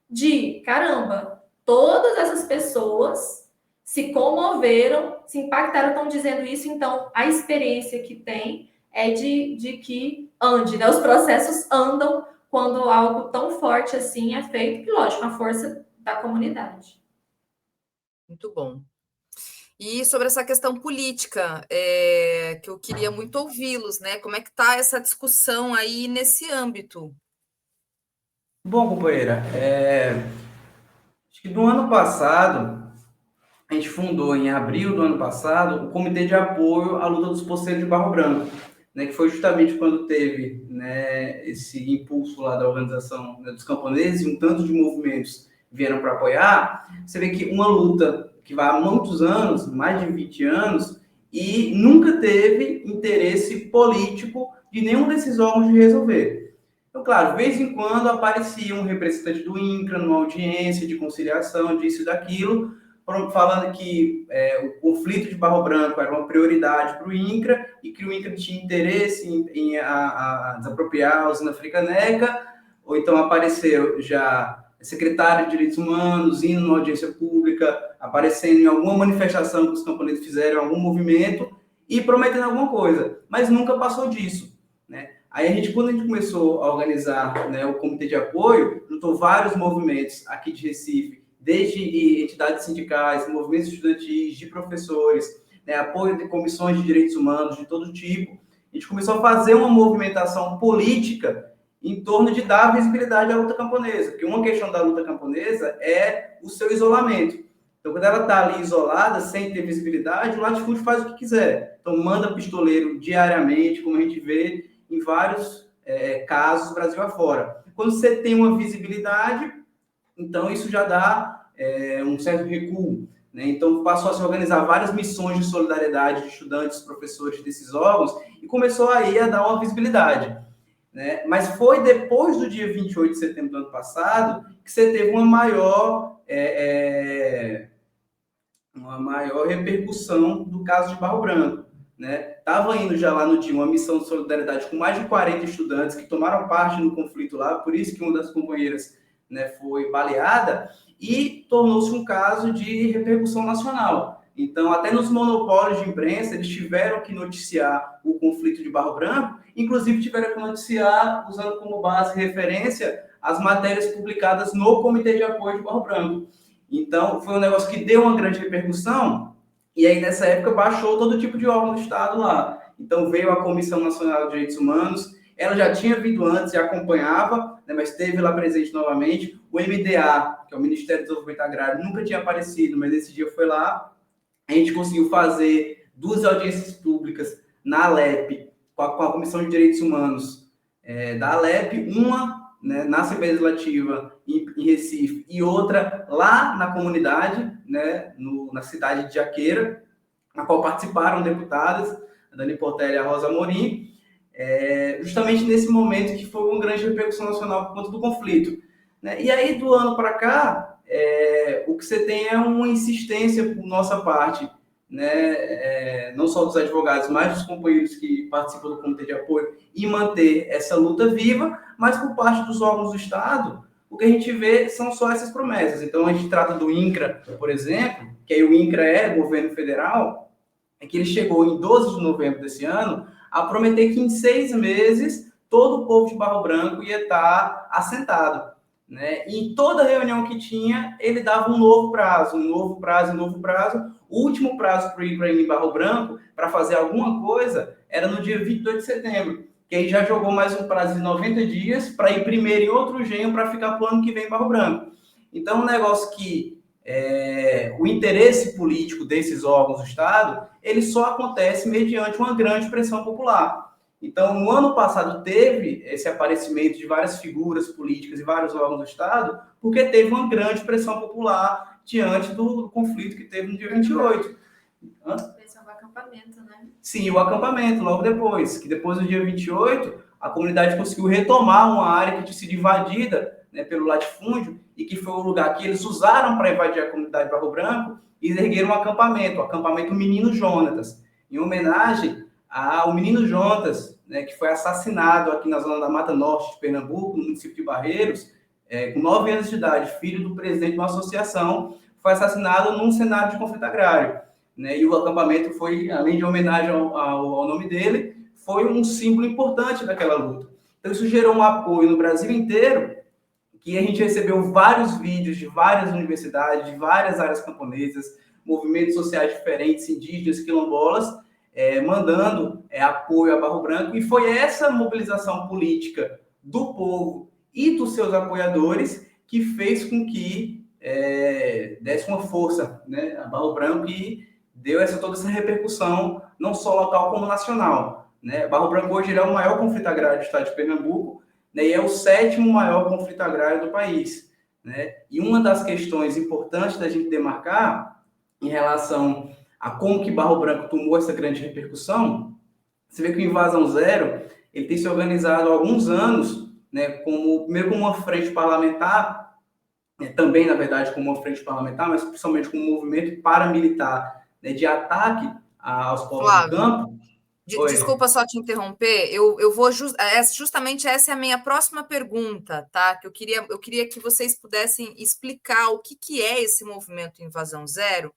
de, caramba, todas essas pessoas se comoveram, se impactaram, estão dizendo isso, então a experiência que tem é de que ande, né? Os processos andam quando algo tão forte assim é feito, e lógico, a força da comunidade. Muito bom. E sobre essa questão política, que eu queria muito ouvi-los, né? Como é que está essa discussão aí nesse âmbito? Bom, companheira, acho que no ano passado, a gente fundou em abril do ano passado o Comitê de Apoio à Luta dos Poceiros de Barro Branco, né, que foi justamente quando teve, né, esse impulso lá da organização, né, dos camponeses, e um tanto de movimentos vieram para apoiar. Você vê que uma luta que vai há muitos anos, mais de 20 anos, e nunca teve interesse político de nenhum desses órgãos de resolver. Então, claro, de vez em quando aparecia um representante do INCRA numa audiência de conciliação, disso e daquilo, falando que o conflito de Barro Branco era uma prioridade para o INCRA e que o INCRA tinha interesse em desapropriar a usina Fricaneca, ou então apareceu já secretário de Direitos Humanos indo numa audiência pública, aparecendo em alguma manifestação que os camponeses fizeram, algum movimento, e prometendo alguma coisa, mas nunca passou disso, né? Aí quando a gente começou a organizar, né, o Comitê de Apoio, juntou vários movimentos aqui de Recife, desde entidades sindicais, movimentos estudantis, de professores, né, apoio de comissões de direitos humanos de todo tipo. A gente começou a fazer uma movimentação política em torno de dar visibilidade à luta camponesa, porque uma questão da luta camponesa é o seu isolamento. Então, quando ela está ali isolada, sem ter visibilidade, o latifúndio faz o que quiser. Então, manda pistoleiro diariamente, como a gente vê em vários casos Brasil afora. Quando você tem uma visibilidade, então isso já dá um certo recuo, né? Então passou a se organizar várias missões de solidariedade de estudantes, professores desses órgãos, e começou aí a dar uma visibilidade, né? Mas foi depois do dia 28 de setembro do ano passado que você teve uma maior repercussão do caso de Barro Branco, né? Estava indo já lá no dia uma missão de solidariedade com mais de 40 estudantes que tomaram parte no conflito lá, por isso que uma das companheiras, né, foi baleada, e tornou-se um caso de repercussão nacional. Então, até nos monopólios de imprensa, eles tiveram que noticiar o conflito de Barro Branco, inclusive tiveram que noticiar, usando como base referência, as matérias publicadas no Comitê de Apoio de Barro Branco. Então, foi um negócio que deu uma grande repercussão, e aí, nessa época, baixou todo tipo de órgão do Estado lá. Então, veio a Comissão Nacional de Direitos Humanos, ela já tinha vindo antes e acompanhava, né, mas esteve lá presente novamente. O MDA, que é o Ministério do Desenvolvimento Agrário, nunca tinha aparecido, mas nesse dia foi lá. A gente conseguiu fazer 2 audiências públicas na Alep, com a Comissão de Direitos Humanos da Alep, uma, né, na Assembleia Legislativa em Recife e outra lá na comunidade, né, na cidade de Jaqueira, na qual participaram deputadas, a Dani Portela e a Rosa Amorim, justamente nesse momento que foi uma grande repercussão nacional por conta do conflito. Né? E aí, do ano para cá, o que você tem é uma insistência por nossa parte, né? Não só dos advogados, mas dos companheiros que participam do Comitê de Apoio, em manter essa luta viva, mas por parte dos órgãos do Estado, o que a gente vê são só essas promessas. Então, a gente trata do INCRA, por exemplo, que aí o INCRA é governo federal, que ele chegou em 12 de novembro desse ano a prometer que em 6 meses todo o povo de Barro Branco ia estar assentado. Né? E em toda reunião que tinha, ele dava um novo prazo. O último prazo para ir para em Barro Branco, para fazer alguma coisa, era no dia 22 de setembro, que aí já jogou mais um prazo de 90 dias para ir primeiro em outro engenho para ficar para o ano que vem em Barro Branco. Então, um negócio que o interesse político desses órgãos do Estado, ele só acontece mediante uma grande pressão popular. Então, no ano passado, teve esse aparecimento de várias figuras políticas e vários órgãos do Estado, porque teve uma grande pressão popular diante do conflito que teve no dia 28. Pressão do acampamento, né? Sim, o acampamento, logo depois, que depois do dia 28, a comunidade conseguiu retomar uma área que tinha sido invadida, né, pelo latifúndio, e que foi o lugar que eles usaram para invadir a comunidade de Barro Branco, e ergueram um acampamento, o acampamento Menino Jonatas, em homenagem ao Menino Jonatas, né, que foi assassinado aqui na zona da Mata Norte de Pernambuco, no município de Barreiros, com 9 anos de idade, filho do presidente de uma associação, foi assassinado num cenário de conflito agrário. Né, e o acampamento foi, além de homenagem ao nome dele, foi um símbolo importante daquela luta. Então, isso gerou um apoio no Brasil inteiro, que a gente recebeu vários vídeos de várias universidades, de várias áreas camponesas, movimentos sociais diferentes, indígenas, quilombolas, mandando apoio a Barro Branco, e foi essa mobilização política do povo e dos seus apoiadores que fez com que desse uma força, né, a Barro Branco, e deu toda essa repercussão, não só local como nacional. Né? Barro Branco hoje é o maior conflito agrário do estado de Pernambuco, né, e é o 7º maior conflito agrário do país. Né? E uma das questões importantes da gente demarcar em relação a como que Barro Branco tomou essa grande repercussão, você vê que o Invasão Zero ele tem se organizado há alguns anos, né, primeiro como uma frente parlamentar, também, na verdade, como uma frente parlamentar, mas principalmente como um movimento paramilitar, né, de ataque aos povos do campo. Desculpa só te interromper, eu vou justamente essa é a minha próxima pergunta, tá? Que eu queria que vocês pudessem explicar o que é esse movimento Invasão Zero,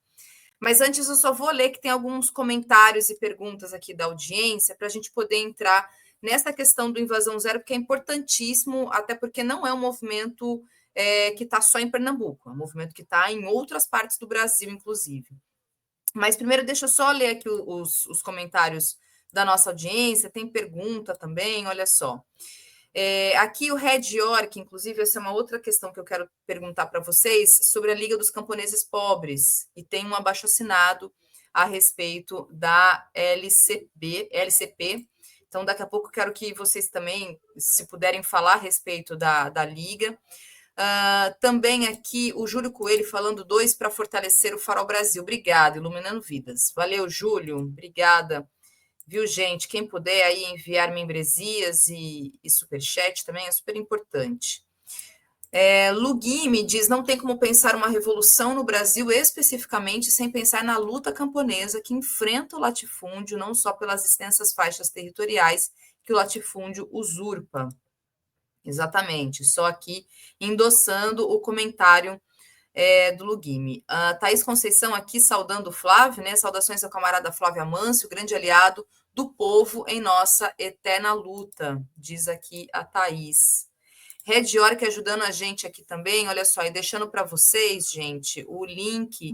mas antes eu só vou ler que tem alguns comentários e perguntas aqui da audiência para a gente poder entrar nessa questão do Invasão Zero, porque é importantíssimo, até porque não é um movimento que está só em Pernambuco, é um movimento que está em outras partes do Brasil, inclusive. Mas primeiro deixa eu só ler aqui os comentários da nossa audiência, tem pergunta também, olha só. Aqui o Red York, inclusive, essa é uma outra questão que eu quero perguntar para vocês, sobre a Liga dos Camponeses Pobres, e tem um abaixo-assinado a respeito da LCP. Então, daqui a pouco eu quero que vocês também, se puderem falar a respeito da Liga. Também aqui o Júlio Coelho falando 2 para fortalecer o Farol Brasil. Obrigada, iluminando vidas. Valeu, Júlio. Obrigada. Viu, gente? Quem puder aí enviar membresias e superchat também é super importante. Luguime diz, não tem como pensar uma revolução no Brasil especificamente sem pensar na luta camponesa que enfrenta o latifúndio, não só pelas extensas faixas territoriais que o latifúndio usurpa. Exatamente, só aqui endossando o comentário do Luguime. Thaís Conceição aqui saudando o Flávio, né? Saudações ao camarada Flávio Amâncio, grande aliado do povo em nossa eterna luta, diz aqui a Thaís. Red York ajudando a gente aqui também, olha só, e deixando para vocês, gente, o link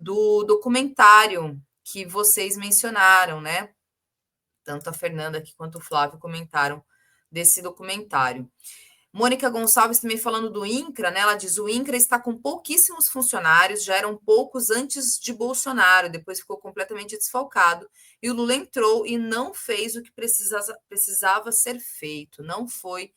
do documentário que vocês mencionaram, né? Tanto a Fernanda aqui quanto o Flávio comentaram desse documentário. Mônica Gonçalves também falando do INCRA, né? Ela diz: o INCRA está com pouquíssimos funcionários, já eram poucos antes de Bolsonaro, depois ficou completamente desfalcado. E o Lula entrou e não fez o que precisava ser feito, não foi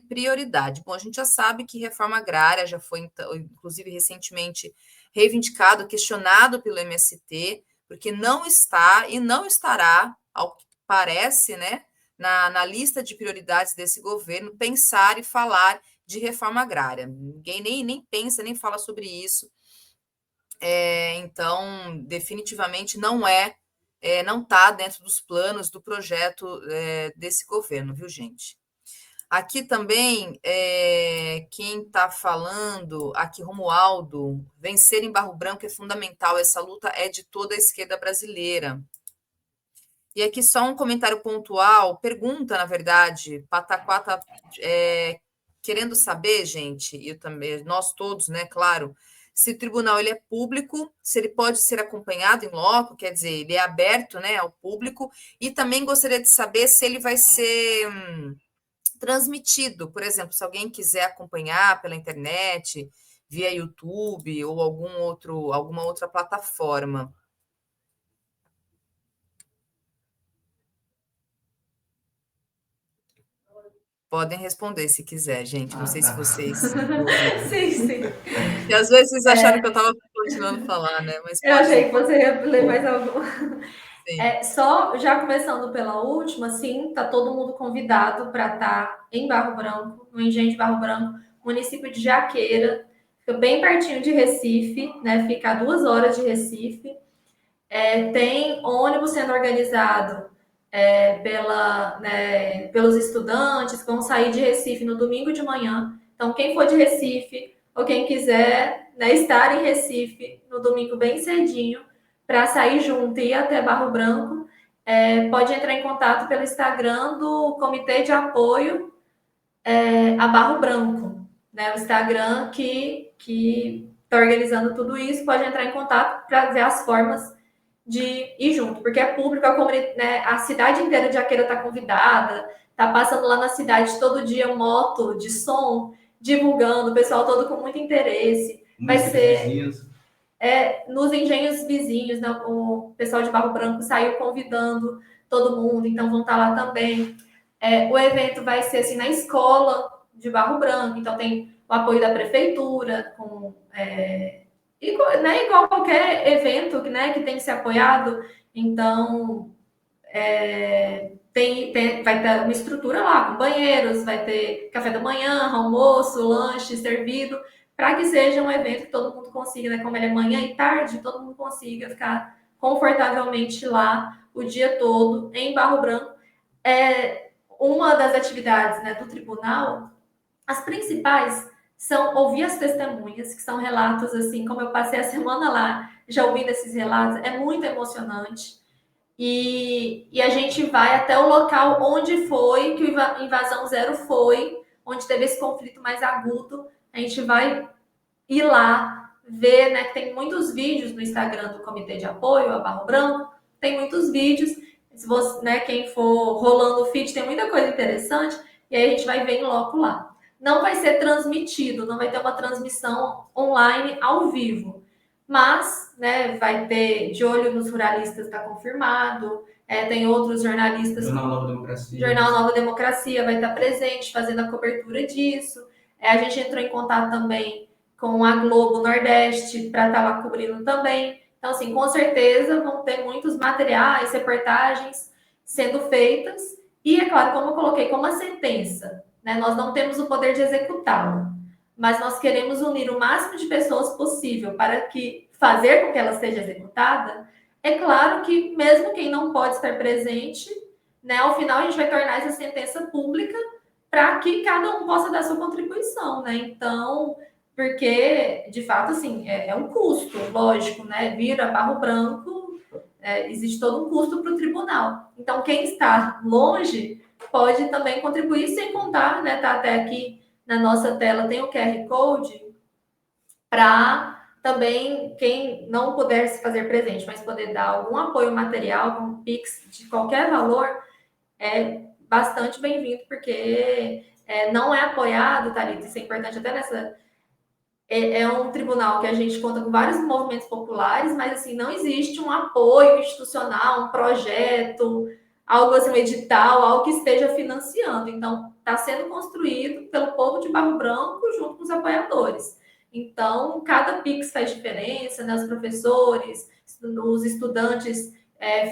prioridade. Bom, a gente já sabe que reforma agrária já foi, inclusive, recentemente reivindicado, questionado pelo MST, porque não está e não estará, ao que parece, né? Na lista de prioridades desse governo, pensar e falar de reforma agrária. Ninguém nem pensa, nem fala sobre isso. Então, definitivamente não está dentro dos planos do projeto desse governo, viu, gente? Aqui também, quem está falando, aqui, Romualdo, vencer em Barro Branco é fundamental, essa luta é de toda a esquerda brasileira. E aqui só um comentário pontual, pergunta, na verdade, Pataquá está querendo saber, gente, e eu também, nós todos, né, claro, se o tribunal ele é público, se ele pode ser acompanhado em loco, quer dizer, ele é aberto, né, ao público, e também gostaria de saber se ele vai ser transmitido, por exemplo, se alguém quiser acompanhar pela internet, via YouTube ou alguma outra plataforma. Podem responder se quiser, gente. Não sei se vocês. Sim. E às vezes vocês acharam que eu estava continuando a falar, né? Mas eu achei que você ia ler mais algum. Só já começando pela última, sim, tá todo mundo convidado para estar em Barro Branco, no Engenho de Barro Branco, município de Jaqueira, fica bem pertinho de Recife, né? Fica a 2 horas de Recife. Tem ônibus sendo organizado pelos estudantes que vão sair de Recife no domingo de manhã. Então, quem for de Recife ou quem quiser, né, estar em Recife no domingo bem cedinho para sair junto e ir até Barro Branco, pode entrar em contato pelo Instagram do Comitê de Apoio a Barro Branco, né? O Instagram que está organizando tudo isso, pode entrar em contato para ver as formas de ir junto, porque é público, né, a cidade inteira de Jaqueira está convidada, tá passando lá na cidade todo dia moto de som, divulgando, o pessoal todo com muito interesse. Vai ser nos engenhos vizinhos, né, o pessoal de Barro Branco saiu convidando todo mundo, então vão estar lá também. O evento vai ser assim na escola de Barro Branco, então tem o apoio da prefeitura, igual qualquer evento, né, que tem que ser apoiado. Então, vai ter uma estrutura lá, com banheiros, vai ter café da manhã, almoço, lanche servido, para que seja um evento que todo mundo consiga, né, como ele é manhã e tarde, todo mundo consiga ficar confortavelmente lá o dia todo, em Barro Branco. Uma das atividades, né, do tribunal, as principais são ouvir as testemunhas, que são relatos, assim, como eu passei a semana lá, já ouvindo esses relatos, é muito emocionante. E a gente vai até o local onde foi, que o Invasão Zero foi, onde teve esse conflito mais agudo. A gente vai ir lá, ver, né, que tem muitos vídeos no Instagram do Comitê de Apoio, a Barro Branco, tem muitos vídeos. Se você, né, quem for rolando o feed, tem muita coisa interessante, e aí a gente vai ver em loco lá. Não vai ser transmitido, não vai ter uma transmissão online ao vivo, mas, né, vai ter De Olho nos Ruralistas, está confirmado, tem outros jornalistas. Jornal Nova Democracia. Jornal Nova Democracia vai estar presente, fazendo a cobertura disso. A gente entrou em contato também com a Globo Nordeste para estar lá cobrindo também. Então, assim, com certeza vão ter muitos materiais, reportagens sendo feitas. E, é claro, como eu coloquei, como a sentença, né, nós não temos o poder de executá-la, mas nós queremos unir o máximo de pessoas possível para que fazer com que ela seja executada. É claro que mesmo quem não pode estar presente, né, ao final a gente vai tornar essa sentença pública para que cada um possa dar sua contribuição, né? Então, porque, de fato, assim, é um custo, lógico, né? Vir a Barro Branco, existe todo um custo para o tribunal. Então, quem está longe pode também contribuir, sem contar, né? Tá até aqui na nossa tela, tem o QR Code, para também, quem não puder se fazer presente, mas poder dar algum apoio material, algum Pix de qualquer valor, é bastante bem-vindo, porque não é apoiado, Thalita, isso é importante até nessa... É um tribunal que a gente conta com vários movimentos populares, mas assim, não existe um apoio institucional, um projeto, algo assim, um edital, algo que esteja financiando. Então, está sendo construído pelo povo de Barro Branco junto com os apoiadores. Então, cada Pix faz diferença, né? Os professores, os estudantes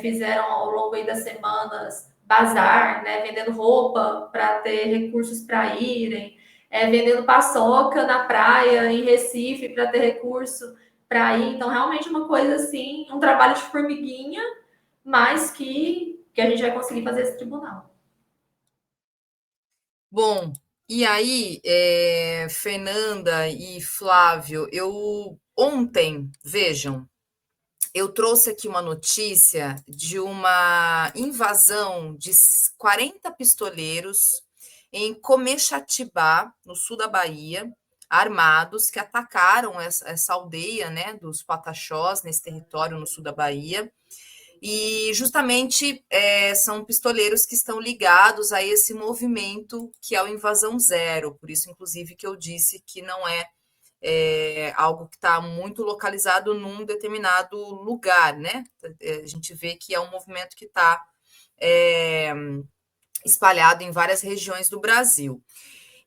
fizeram ao longo aí das semanas bazar, né? Vendendo roupa para ter recursos para irem, vendendo paçoca na praia, em Recife, para ter recurso para ir. Então, realmente uma coisa assim, um trabalho de formiguinha, mas que a gente vai conseguir fazer esse tribunal. Bom, e aí, Fernanda e Flávio, ontem, vejam, eu trouxe aqui uma notícia de uma invasão de 40 pistoleiros em Comexatibá, no sul da Bahia, armados, que atacaram essa aldeia, né, dos Pataxós, nesse território no sul da Bahia. E justamente são pistoleiros que estão ligados a esse movimento que é o Invasão Zero, por isso, inclusive, que eu disse que não é algo que está muito localizado num determinado lugar, né? A gente vê que é um movimento que está espalhado em várias regiões do Brasil.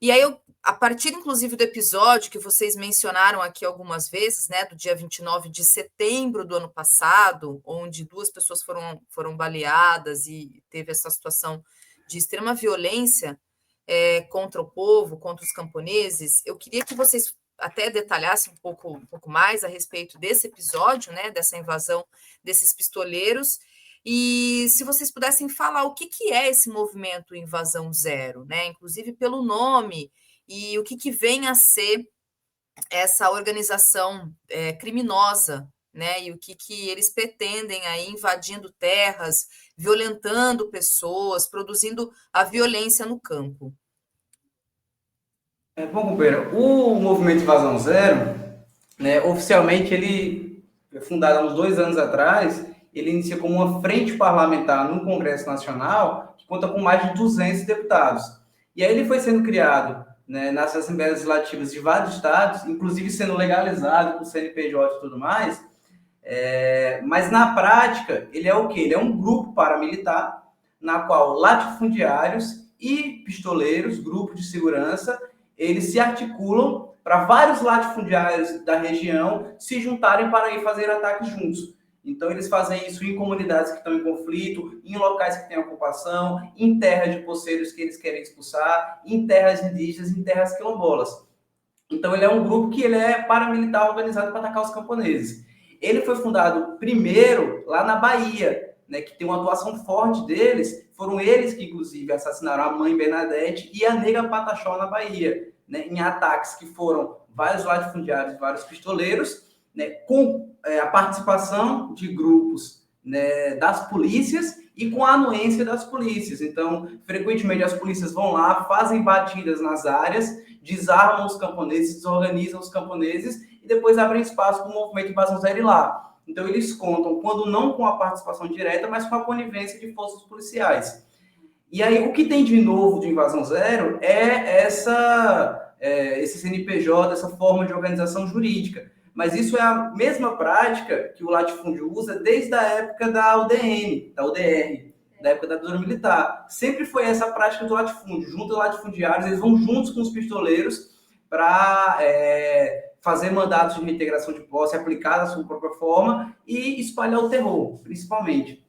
E aí, a partir, inclusive, do episódio que vocês mencionaram aqui algumas vezes, né, do dia 29 de setembro do ano passado, onde 2 pessoas foram baleadas e teve essa situação de extrema violência contra o povo, contra os camponeses, eu queria que vocês até detalhassem um pouco mais a respeito desse episódio, né, dessa invasão desses pistoleiros, e se vocês pudessem falar o que é esse movimento Invasão Zero, né? Inclusive pelo nome, e o que vem a ser essa organização criminosa, né? E o que eles pretendem aí invadindo terras, violentando pessoas, produzindo a violência no campo. Bom, companheiro, o movimento Invasão Zero, né, oficialmente ele foi fundado há uns 2 anos atrás. Ele inicia como uma frente parlamentar no Congresso Nacional, que conta com mais de 200 deputados. E aí ele foi sendo criado, né, nas Assembleias Legislativas de vários estados, inclusive sendo legalizado com o CNPJ e tudo mais. Mas na prática, ele é o quê? Ele é um grupo paramilitar, na qual latifundiários e pistoleiros, grupos de segurança, eles se articulam para vários latifundiários da região se juntarem para ir fazer ataques juntos. Então, eles fazem isso em comunidades que estão em conflito, em locais que têm ocupação, em terras de poceiros que eles querem expulsar, em terras indígenas, em terras quilombolas. Então, ele é um grupo que ele é paramilitar organizado para atacar os camponeses. Ele foi fundado primeiro lá na Bahia, né, que tem uma atuação forte deles. Foram eles que, inclusive, assassinaram a mãe Bernadette e a nega Pataxó na Bahia, né, em ataques que foram vários latifundiários, vários pistoleiros, né, com a participação de grupos, né, das polícias e com a anuência das polícias. Então, frequentemente as polícias vão lá, fazem batidas nas áreas, desarmam os camponeses, desorganizam os camponeses e depois abrem espaço para o movimento Invasão Zero ir lá. Então, eles contam, quando não com a participação direta, mas com a conivência de forças policiais. E aí, o que tem de novo de Invasão Zero é esse CNPJ, essa forma de organização jurídica. Mas isso é a mesma prática que o latifúndio usa desde a época da UDR, da época da ditadura militar. Sempre foi essa prática do latifúndio. Junto aos latifundiários, eles vão juntos com os pistoleiros para fazer mandatos de reintegração de posse, aplicar da sua própria forma e espalhar o terror, principalmente.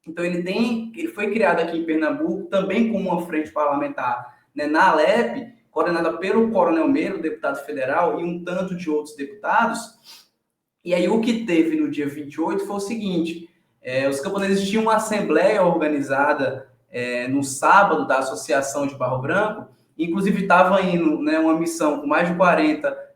Então, ele foi criado aqui em Pernambuco, também como uma frente parlamentar, né, na Alep, coordenada pelo Coronel Meiro, deputado federal, e um tanto de outros deputados. E aí, o que teve no dia 28 foi o seguinte: os camponeses tinham uma assembleia organizada no sábado da Associação de Barro Branco, inclusive estava indo, né, uma missão com mais de 40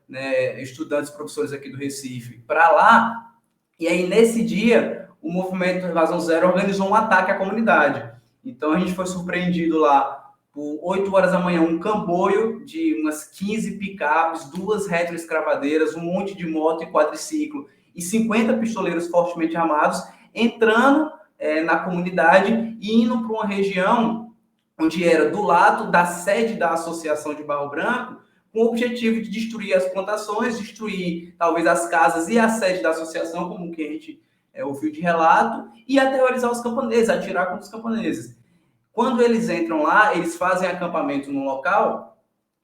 estudantes e professores aqui do Recife para lá. E aí, nesse dia, o movimento Invasão Zero organizou um ataque à comunidade. Então, a gente foi surpreendido lá por 8 horas da manhã, um comboio de umas 15 picapes, 2 retroescravadeiras, um monte de moto e quadriciclo e 50 pistoleiros fortemente armados entrando na comunidade e indo para uma região onde era do lado da sede da Associação de Barro Branco, com o objetivo de destruir as plantações, destruir talvez as casas e a sede da associação, como que a gente ouviu de relato, e aterrorizar os camponeses, atirar contra os camponeses. Quando eles entram lá, eles fazem acampamento no local,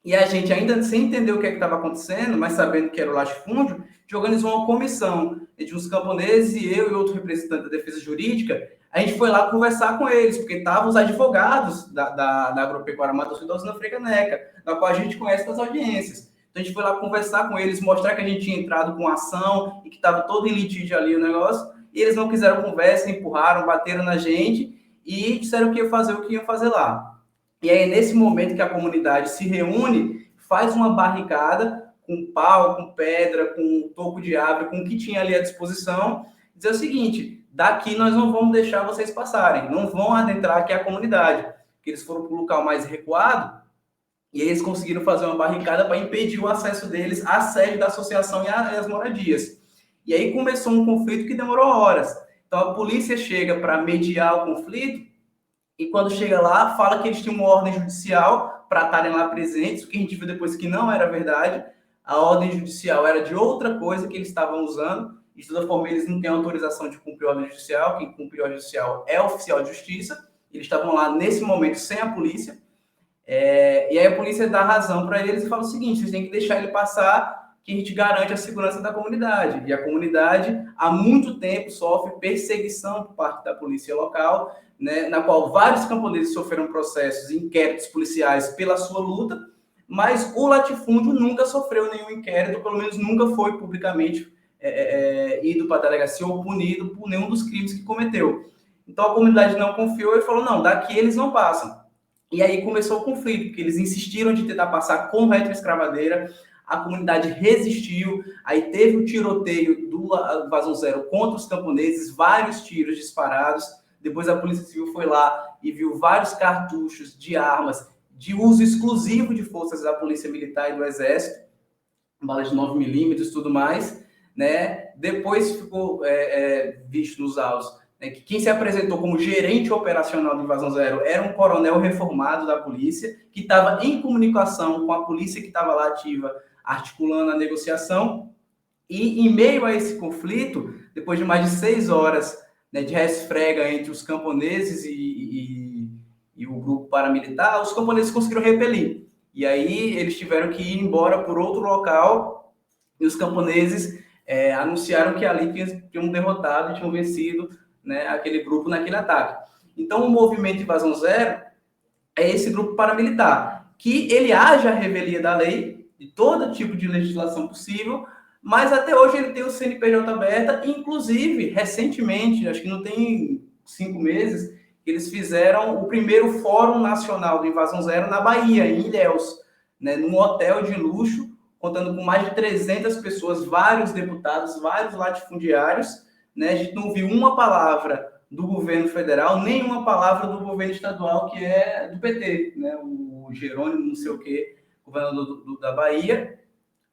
e a gente ainda sem entender o que estava acontecendo, mas sabendo que era o latifúndio, a gente organizou uma comissão de uns camponeses e eu e outro representante da defesa jurídica. A gente foi lá conversar com eles, porque estavam os advogados da agropecuária Mato Grosso da Frecaneca, da qual a gente conhece das audiências. Então a gente foi lá conversar com eles, mostrar que a gente tinha entrado com ação e que estava todo em litígio ali o negócio, e eles não quiseram conversa, empurraram, bateram na gente e disseram que ia fazer o que iam fazer lá. E aí, nesse momento que a comunidade se reúne, faz uma barricada com pau, com pedra, com toco de árvore, com o que tinha ali à disposição, dizer o seguinte: daqui nós não vamos deixar vocês passarem, não vão adentrar aqui a comunidade. Porque eles foram para o local mais recuado e eles conseguiram fazer uma barricada para impedir o acesso deles à sede da associação e às moradias. E aí começou um conflito que demorou horas. Então a polícia chega para mediar o conflito e quando chega lá, fala que eles tinham uma ordem judicial para estarem lá presentes, o que a gente viu depois que não era verdade. A ordem judicial era de outra coisa que eles estavam usando. De toda forma, eles não têm autorização de cumprir ordem judicial. Quem cumpre ordem judicial é o oficial de justiça. Eles estavam lá, nesse momento, sem a polícia. E aí a polícia dá razão para eles e fala o seguinte: vocês têm que deixar ele passar, que a gente garante a segurança da comunidade. E a comunidade, há muito tempo, sofre perseguição por parte da polícia local, né, na qual vários camponeses sofreram processos e inquéritos policiais pela sua luta, mas o latifúndio nunca sofreu nenhum inquérito, pelo menos nunca foi publicamente ido para a delegacia ou punido por nenhum dos crimes que cometeu. Então a comunidade não confiou e falou: não, daqui eles não passam. E aí começou o conflito, porque eles insistiram de tentar passar com retroescavadeira, a comunidade resistiu, aí teve o tiroteio do Vazão Zero contra os camponeses, vários tiros disparados. Depois a Polícia Civil foi lá e viu vários cartuchos de armas de uso exclusivo de forças da Polícia Militar e do Exército, balas de 9mm e tudo mais, né? Depois ficou visto nos autos, né, que quem se apresentou como gerente operacional do Invasão Zero era um coronel reformado da polícia, que estava em comunicação com a polícia que estava lá ativa, articulando a negociação. E em meio a esse conflito, depois de mais de 6 horas, né, de resfrega entre os camponeses e o grupo paramilitar, os camponeses conseguiram repelir. E aí eles tiveram que ir embora por outro local, e os camponeses anunciaram que ali tinham derrotado, tinham vencido, né, aquele grupo naquele ataque. Então o movimento Invasão Zero é esse grupo paramilitar, que ele age à revelia da lei, de todo tipo de legislação possível, mas até hoje ele tem o CNPJ aberta, inclusive, recentemente, acho que não tem 5 meses, eles fizeram o primeiro Fórum Nacional do Invasão Zero na Bahia, em Ilhéus, né, num hotel de luxo, contando com mais de 300 pessoas, vários deputados, vários latifundiários, né, a gente não ouviu uma palavra do governo federal, nem uma palavra do governo estadual, que é do PT, né, o Jerônimo, não sei o quê, governador da Bahia,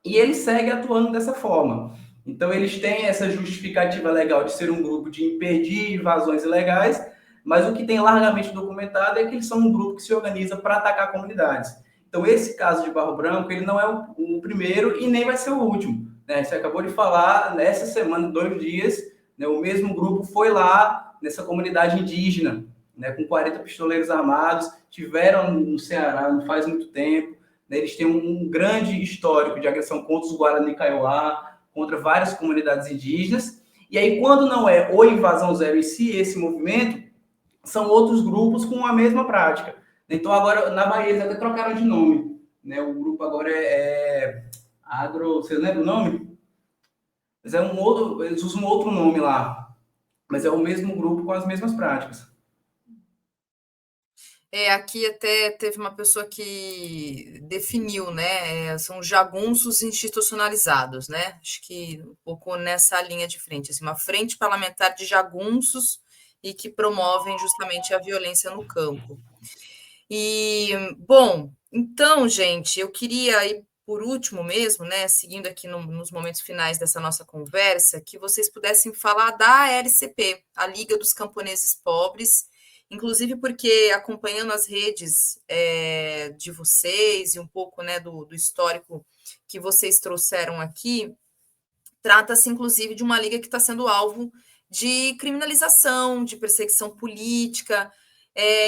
e ele segue atuando dessa forma. Então, eles têm essa justificativa legal de ser um grupo de impedir invasões ilegais, mas o que tem largamente documentado é que eles são um grupo que se organiza para atacar comunidades. Então, esse caso de Barro Branco, ele não é o primeiro e nem vai ser o último, né? Você acabou de falar, nessa semana, 2 dias, né, o mesmo grupo foi lá nessa comunidade indígena, né, com 40 pistoleiros armados, tiveram no Ceará não faz muito tempo, né, eles têm um grande histórico de agressão contra os Guarani Kaiowá, contra várias comunidades indígenas, e aí quando não é o Invasão Zero em si, esse movimento, são outros grupos com a mesma prática. Então agora, na Bahia, eles até trocaram de nome, né, o grupo agora Agro, você lembra o nome? Mas eles usam um outro nome lá, mas é o mesmo grupo com as mesmas práticas. Aqui até teve uma pessoa que definiu, né? São jagunços institucionalizados, né? Acho que um pouco nessa linha de frente, assim, uma frente parlamentar de jagunços e que promovem justamente a violência no campo. E, bom, então, gente, eu queria ir por último mesmo, né, seguindo aqui nos momentos finais dessa nossa conversa, que vocês pudessem falar da LCP, a Liga dos Camponeses Pobres, inclusive porque acompanhando as redes de vocês e um pouco, né, do histórico que vocês trouxeram aqui, trata-se, inclusive, de uma liga que está sendo alvo de criminalização, de perseguição política.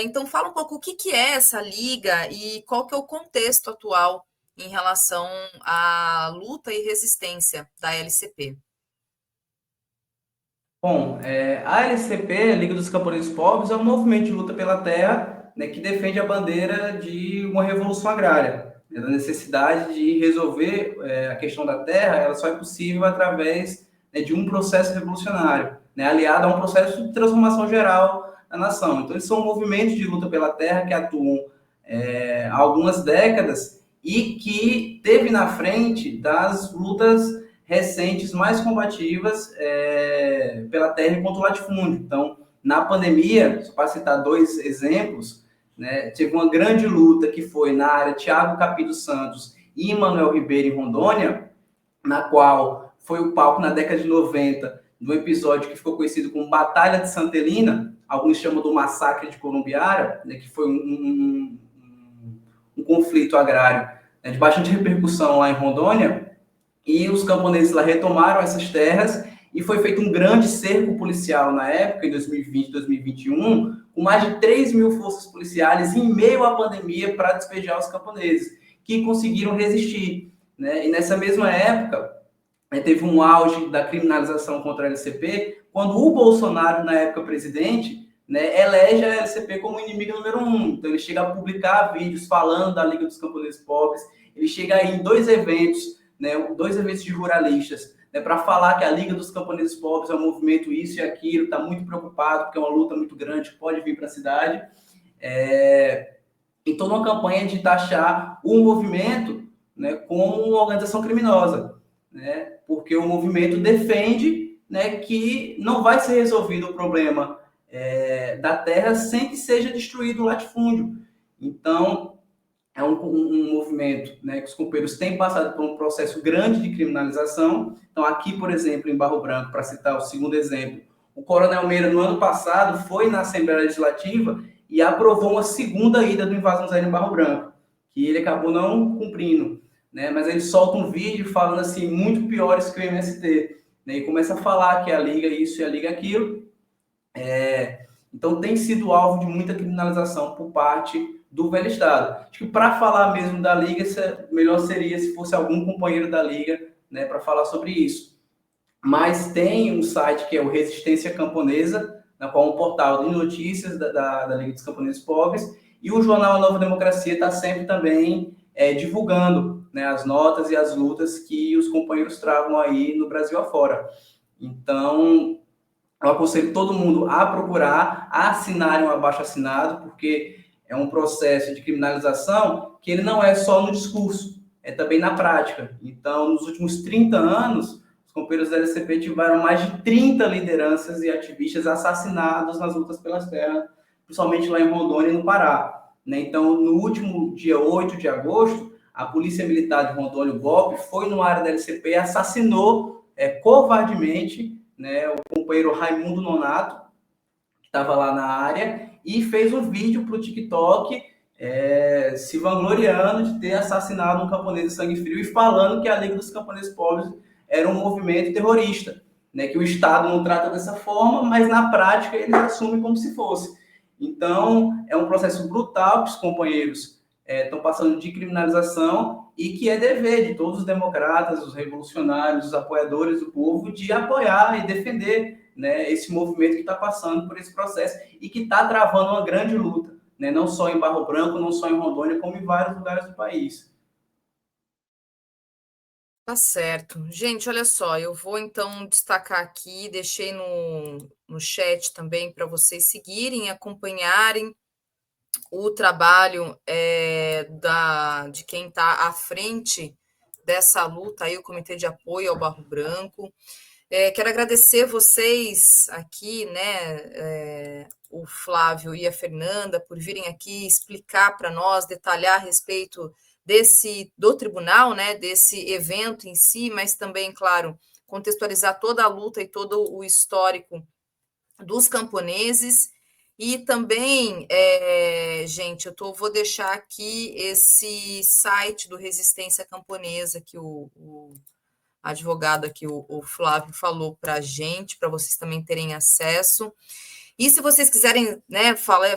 Então, fala um pouco o que é essa liga e qual que é o contexto atual em relação à luta e resistência da LCP. Bom, a LCP, Liga dos Camponeses Pobres, é um movimento de luta pela terra, né, que defende a bandeira de uma revolução agrária, né, da necessidade de resolver a questão da terra. Ela só é possível através, né, de um processo revolucionário, né, aliado a um processo de transformação geral da nação. Então, eles são movimentos de luta pela terra que atuam há algumas décadas e que teve na frente das lutas recentes mais combativas pela terra e contra o latifúndio. Então, na pandemia, só para citar dois exemplos, né, teve uma grande luta que foi na área Tiago Capi dos Santos e Manuel Ribeiro em Rondônia, na qual foi o palco na década de 90 do episódio que ficou conhecido como Batalha de Santa Helena, alguns chamam do Massacre de Columbiara, né, que foi um conflito agrário, né, de bastante repercussão lá em Rondônia, e os camponeses lá retomaram essas terras e foi feito um grande cerco policial na época, em 2020, 2021, com mais de 3 mil forças policiais em meio à pandemia para despejar os camponeses, que conseguiram resistir, né? E nessa mesma época, teve um auge da criminalização contra a LCP, quando o Bolsonaro, na época presidente, né, elege a LCP como inimiga número 1. Então ele chega a publicar vídeos falando da Liga dos Camponeses Pobres, ele chega aí em dois eventos de ruralistas, né, para falar que a Liga dos Camponeses Pobres é um movimento isso e aquilo, está muito preocupado, porque é uma luta muito grande que pode vir para a cidade. E toda uma campanha de taxar o movimento, né, como uma organização criminosa, né, porque o movimento defende, né, que não vai ser resolvido o problema da terra sem que seja destruído o latifúndio. Então, é um movimento, né, que os companheiros têm passado por um processo grande de criminalização. Então, aqui, por exemplo, em Barro Branco, para citar o segundo exemplo, o Coronel Meira, no ano passado, foi na Assembleia Legislativa e aprovou uma segunda ida do Invasão Zero em Barro Branco, que ele acabou não cumprindo, né, mas ele solta um vídeo falando assim, muito piores que o MST, né, e começa a falar que a Liga isso e a Liga aquilo. Então, tem sido alvo de muita criminalização por parte do velho Estado. Acho que para falar mesmo da Liga, melhor seria se fosse algum companheiro da Liga, né, para falar sobre isso. Mas tem um site que é o Resistência Camponesa, na qual é um portal de notícias da Liga dos Camponeses Pobres, e o jornal A Nova Democracia está sempre também divulgando, né, as notas e as lutas que os companheiros travam aí no Brasil afora. Então, eu aconselho todo mundo a procurar, a assinarem um abaixo-assinado, porque é um processo de criminalização que ele não é só no discurso, é também na prática. Então, nos últimos 30 anos, os companheiros da LCP tiveram mais de 30 lideranças e ativistas assassinados nas lutas pelas terras, principalmente lá em Rondônia e no Pará, né? Então, no último dia 8 de agosto, a Polícia Militar de Rondônia, o BOP, foi no área da LCP e assassinou covardemente, né, o companheiro Raimundo Nonato, que estava lá na área, e fez um vídeo para o TikTok se vangloriando de ter assassinado um camponês de sangue frio e falando que a Liga dos Camponeses Pobres era um movimento terrorista, né, que o Estado não trata dessa forma, mas na prática eles assumem como se fosse. Então, é um processo brutal que os companheiros estão passando de criminalização e que é dever de todos os democratas, os revolucionários, os apoiadores do povo de apoiar e defender, né, esse movimento que está passando por esse processo e que está travando uma grande luta, né, não só em Barro Branco, não só em Rondônia, como em vários lugares do país. Tá certo. Gente, olha só, eu vou então destacar aqui, deixei no chat também para vocês seguirem, acompanharem o trabalho de quem está à frente dessa luta, aí, o Comitê de Apoio ao Barro Branco. Quero agradecer vocês aqui, né, o Flávio e a Fernanda, por virem aqui explicar para nós, detalhar a respeito do tribunal, né, desse evento em si, mas também, claro, contextualizar toda a luta e todo o histórico dos camponeses. E também, gente, vou deixar aqui esse site do Resistência Camponesa que o advogado aqui, o Flávio, falou para a gente, para vocês também terem acesso. E se vocês quiserem, né, falar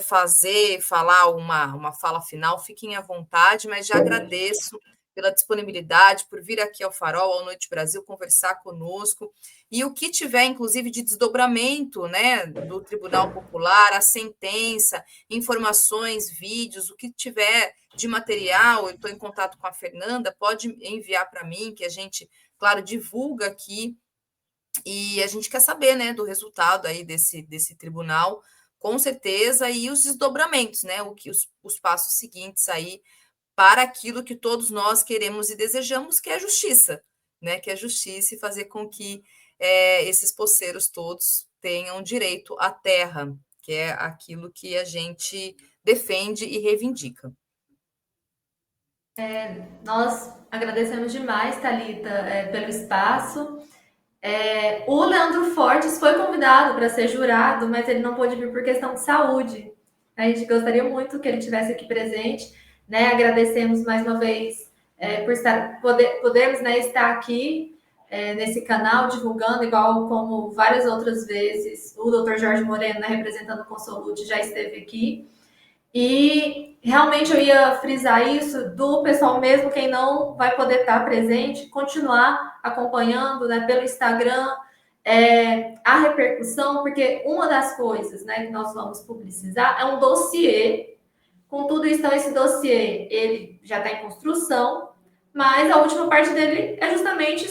uma fala final, fiquem à vontade, mas já agradeço pela disponibilidade, por vir aqui ao Farol, ao Noite Brasil, conversar conosco. E o que tiver, inclusive, de desdobramento, né, do Tribunal Popular, a sentença, informações, vídeos, o que tiver de material, eu estou em contato com a Fernanda, pode enviar para mim, que a gente, claro, divulga aqui. E a gente quer saber, né, do resultado aí desse tribunal, com certeza, e os desdobramentos, né, os passos seguintes aí para aquilo que todos nós queremos e desejamos, que é a justiça, né, que é a justiça e fazer com que esses poceiros todos tenham direito à terra, que é aquilo que a gente defende e reivindica. Nós agradecemos demais, Thalita, pelo espaço. O Leandro Fortes foi convidado para ser jurado, mas ele não pôde vir por questão de saúde. A gente gostaria muito que ele estivesse aqui presente, né? Agradecemos mais uma vez por podermos, né, estar aqui nesse canal divulgando, igual como várias outras vezes o Dr. Jorge Moreno, né, representando o Consolute, já esteve aqui. E realmente eu ia frisar isso do pessoal, mesmo quem não vai poder estar presente, continuar acompanhando, né, pelo Instagram a repercussão, porque uma das coisas, né, que nós vamos publicizar é um dossiê. Com tudo isso, então, esse dossiê ele já está em construção, mas a última parte dele é justamente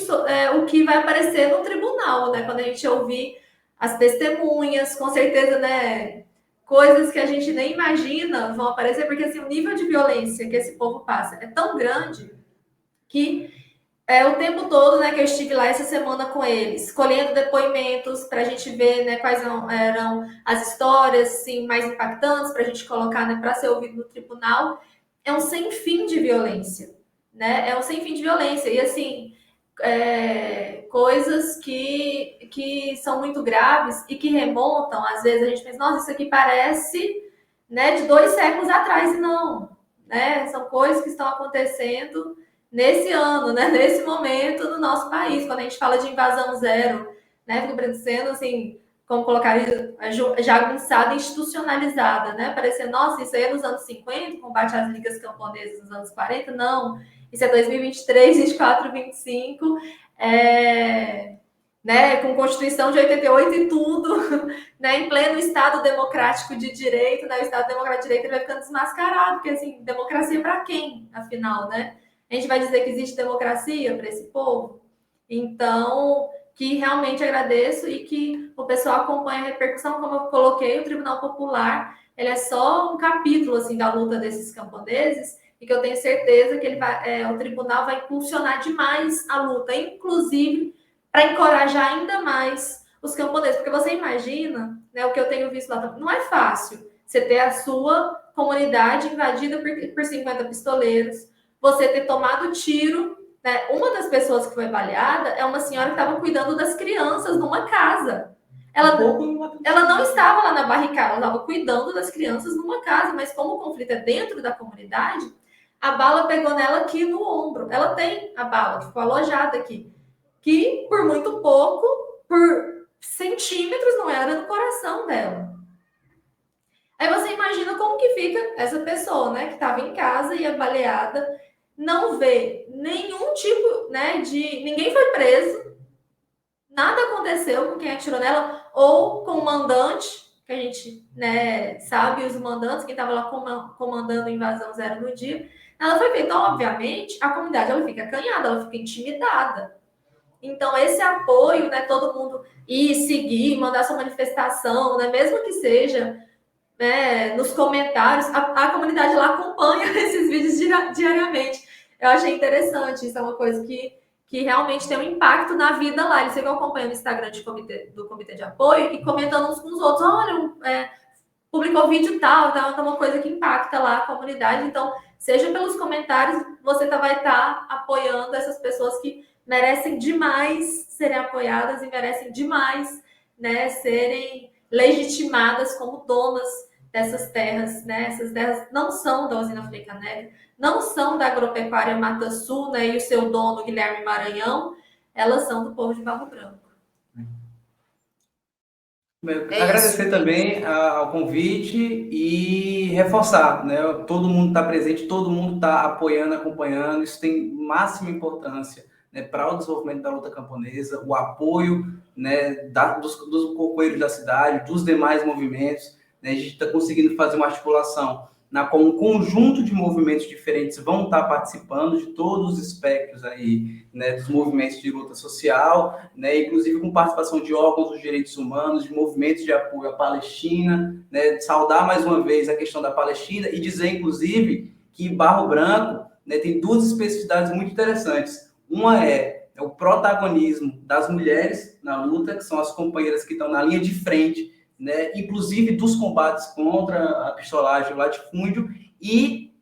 o que vai aparecer no tribunal, né, quando a gente ouvir as testemunhas, com certeza, né, coisas que a gente nem imagina vão aparecer, porque assim, o nível de violência que esse povo passa é tão grande que o tempo todo, né, que eu estive lá essa semana com eles, colhendo depoimentos para a gente ver, né, quais eram as histórias assim, mais impactantes para a gente colocar, né, para ser ouvido no tribunal, é um sem fim de violência, né? É um sem fim de violência. E assim, coisas que são muito graves e que remontam, às vezes a gente pensa, nossa, isso aqui parece, né, de 2 séculos atrás, e não, né? São coisas que estão acontecendo nesse ano, né, nesse momento no nosso país, quando a gente fala de invasão zero, né, fica parecendo assim, como colocar já aguçada, institucionalizada, né, parecendo, nossa, isso aí é nos anos 50, combate às ligas camponesas nos anos 40, não, isso é 2023, 24, 25, né, com Constituição de 88 e tudo, né, em pleno Estado democrático de direito, né, o Estado democrático de direito ele vai ficando desmascarado, porque assim, democracia para quem, afinal, né? A gente vai dizer que existe democracia para esse povo? Então, que realmente agradeço e que o pessoal acompanhe a repercussão, como eu coloquei, o Tribunal Popular, ele é só um capítulo assim da luta desses camponeses, e que eu tenho certeza que o tribunal vai impulsionar demais a luta, inclusive para encorajar ainda mais os camponeses, porque você imagina, né, o que eu tenho visto lá, não é fácil você ter a sua comunidade invadida por 50 pistoleiros, você ter tomado tiro, né? Uma das pessoas que foi baleada é uma senhora que estava cuidando das crianças numa casa. Ela não estava lá na barricada, ela estava cuidando das crianças numa casa, mas como o conflito é dentro da comunidade, a bala pegou nela aqui no ombro. Ela tem a bala, ficou alojada aqui, que por muito pouco, por centímetros, não era no coração dela. Aí você imagina como que fica essa pessoa, né, que estava em casa e é baleada, não vê nenhum tipo, né, ninguém foi preso, nada aconteceu com quem atirou nela, ou com o mandante, que a gente, né, sabe os mandantes, quem estava lá comandando a invasão zero no dia, ela foi feita. Então, obviamente, a comunidade ela fica acanhada, ela fica intimidada. Então, esse apoio, né, todo mundo ir, seguir, mandar sua manifestação, né, mesmo que seja, né, nos comentários, a comunidade lá acompanha esses vídeos diariamente. Eu achei interessante, isso é uma coisa que realmente tem um impacto na vida lá. Eles ficam acompanhando o Instagram do comitê de apoio e comentando uns com os outros. Olha, publicou vídeo tal, então é uma coisa que impacta lá a comunidade. Então, seja pelos comentários, você vai estar apoiando essas pessoas que merecem demais serem apoiadas e merecem demais, né, serem legitimadas como donas dessas terras, né? Essas terras não são da usina Frei Caneca, não são da agropecuária Mata Sul, né? E o seu dono, Guilherme Maranhão, elas são do povo de Barro Branco. Agradecer também ao convite e reforçar, né? Todo mundo está presente, todo mundo está apoiando, acompanhando, isso tem máxima importância, né, para o desenvolvimento da luta camponesa, o apoio, né, dos companheiros da cidade, dos demais movimentos, né? A gente está conseguindo fazer uma articulação na qual um conjunto de movimentos diferentes vão estar participando de todos os espectros aí, né, dos movimentos de luta social, né, inclusive com participação de órgãos dos direitos humanos, de movimentos de apoio à Palestina, né, saudar mais uma vez a questão da Palestina e dizer, inclusive, que Barro Branco, né, tem duas especificidades muito interessantes. Uma é o protagonismo das mulheres na luta, que são as companheiras que estão na linha de frente, né, inclusive dos combates contra a pistolagem, o latifúndio, e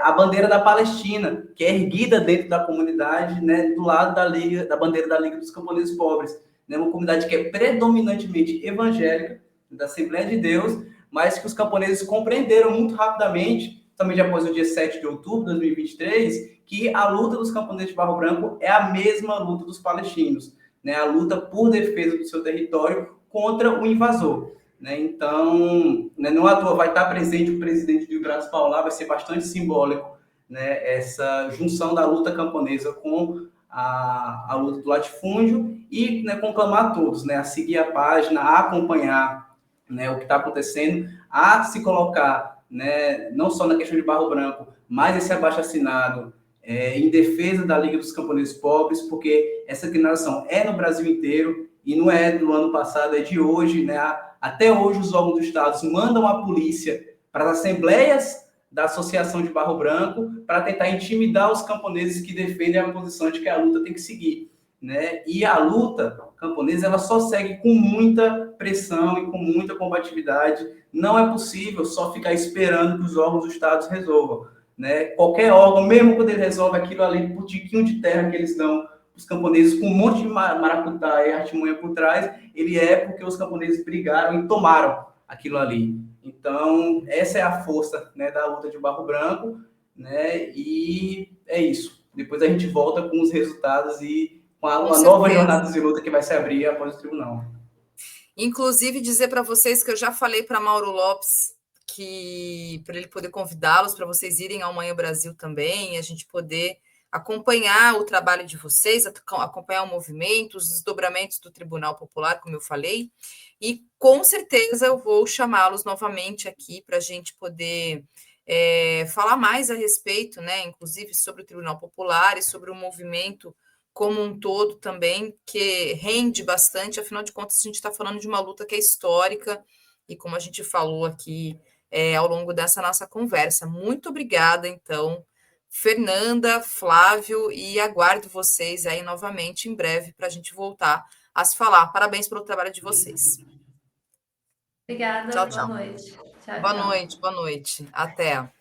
a bandeira da Palestina, que é erguida dentro da comunidade, né, do lado da bandeira da Liga dos Camponeses Pobres, né, uma comunidade que é predominantemente evangélica, da Assembleia de Deus, mas que os camponeses compreenderam muito rapidamente, também após o dia 7 de outubro de 2023, que a luta dos camponeses de Barro Branco é a mesma luta dos palestinos, né, a luta por defesa do seu território contra o invasor. Né? Então, né, não à toa vai estar presente o presidente de Braço Paulá, vai ser bastante simbólico, né, essa junção da luta camponesa com a luta do latifúndio e, né, conclamar a todos, né, a seguir a página, a acompanhar, né, o que está acontecendo, a se colocar, né, não só na questão de Barro Branco, mas esse abaixo-assinado em defesa da Liga dos Camponeses Pobres, porque essa declaração é no Brasil inteiro e não é do ano passado, é de hoje, né? Até hoje, os órgãos do Estado mandam a polícia para as assembleias da Associação de Barro Branco para tentar intimidar os camponeses que defendem a posição de que a luta tem que seguir, né? E a luta camponesa, ela só segue com muita pressão e com muita combatividade. Não é possível só ficar esperando que os órgãos do Estado resolvam, né? Qualquer órgão, mesmo quando ele resolve aquilo ali, por tiquinho de terra que eles dão os camponeses com um monte de maracutaia e artimanha por trás, ele é porque os camponeses brigaram e tomaram aquilo ali. Então, essa é a força, né, da luta de Barro Branco, né, e é isso. Depois a gente volta com os resultados e com a nova jornada de luta que vai se abrir após o tribunal. Inclusive, dizer para vocês que eu já falei para Mauro Lopes que para ele poder convidá-los para vocês irem ao Manhã Brasil também, a gente poder acompanhar o trabalho de vocês, acompanhar o movimento, os desdobramentos do Tribunal Popular, como eu falei, e com certeza eu vou chamá-los novamente aqui para a gente poder falar mais a respeito, né, inclusive sobre o Tribunal Popular e sobre o movimento como um todo também, que rende bastante, afinal de contas, a gente está falando de uma luta que é histórica, e como a gente falou aqui ao longo dessa nossa conversa. Muito obrigada, então, Fernanda, Flávio, e aguardo vocês aí novamente em breve para a gente voltar a se falar. Parabéns pelo trabalho de vocês. Obrigada, tchau, tchau. Boa noite. Tchau, boa tchau. noite, boa noite. Até.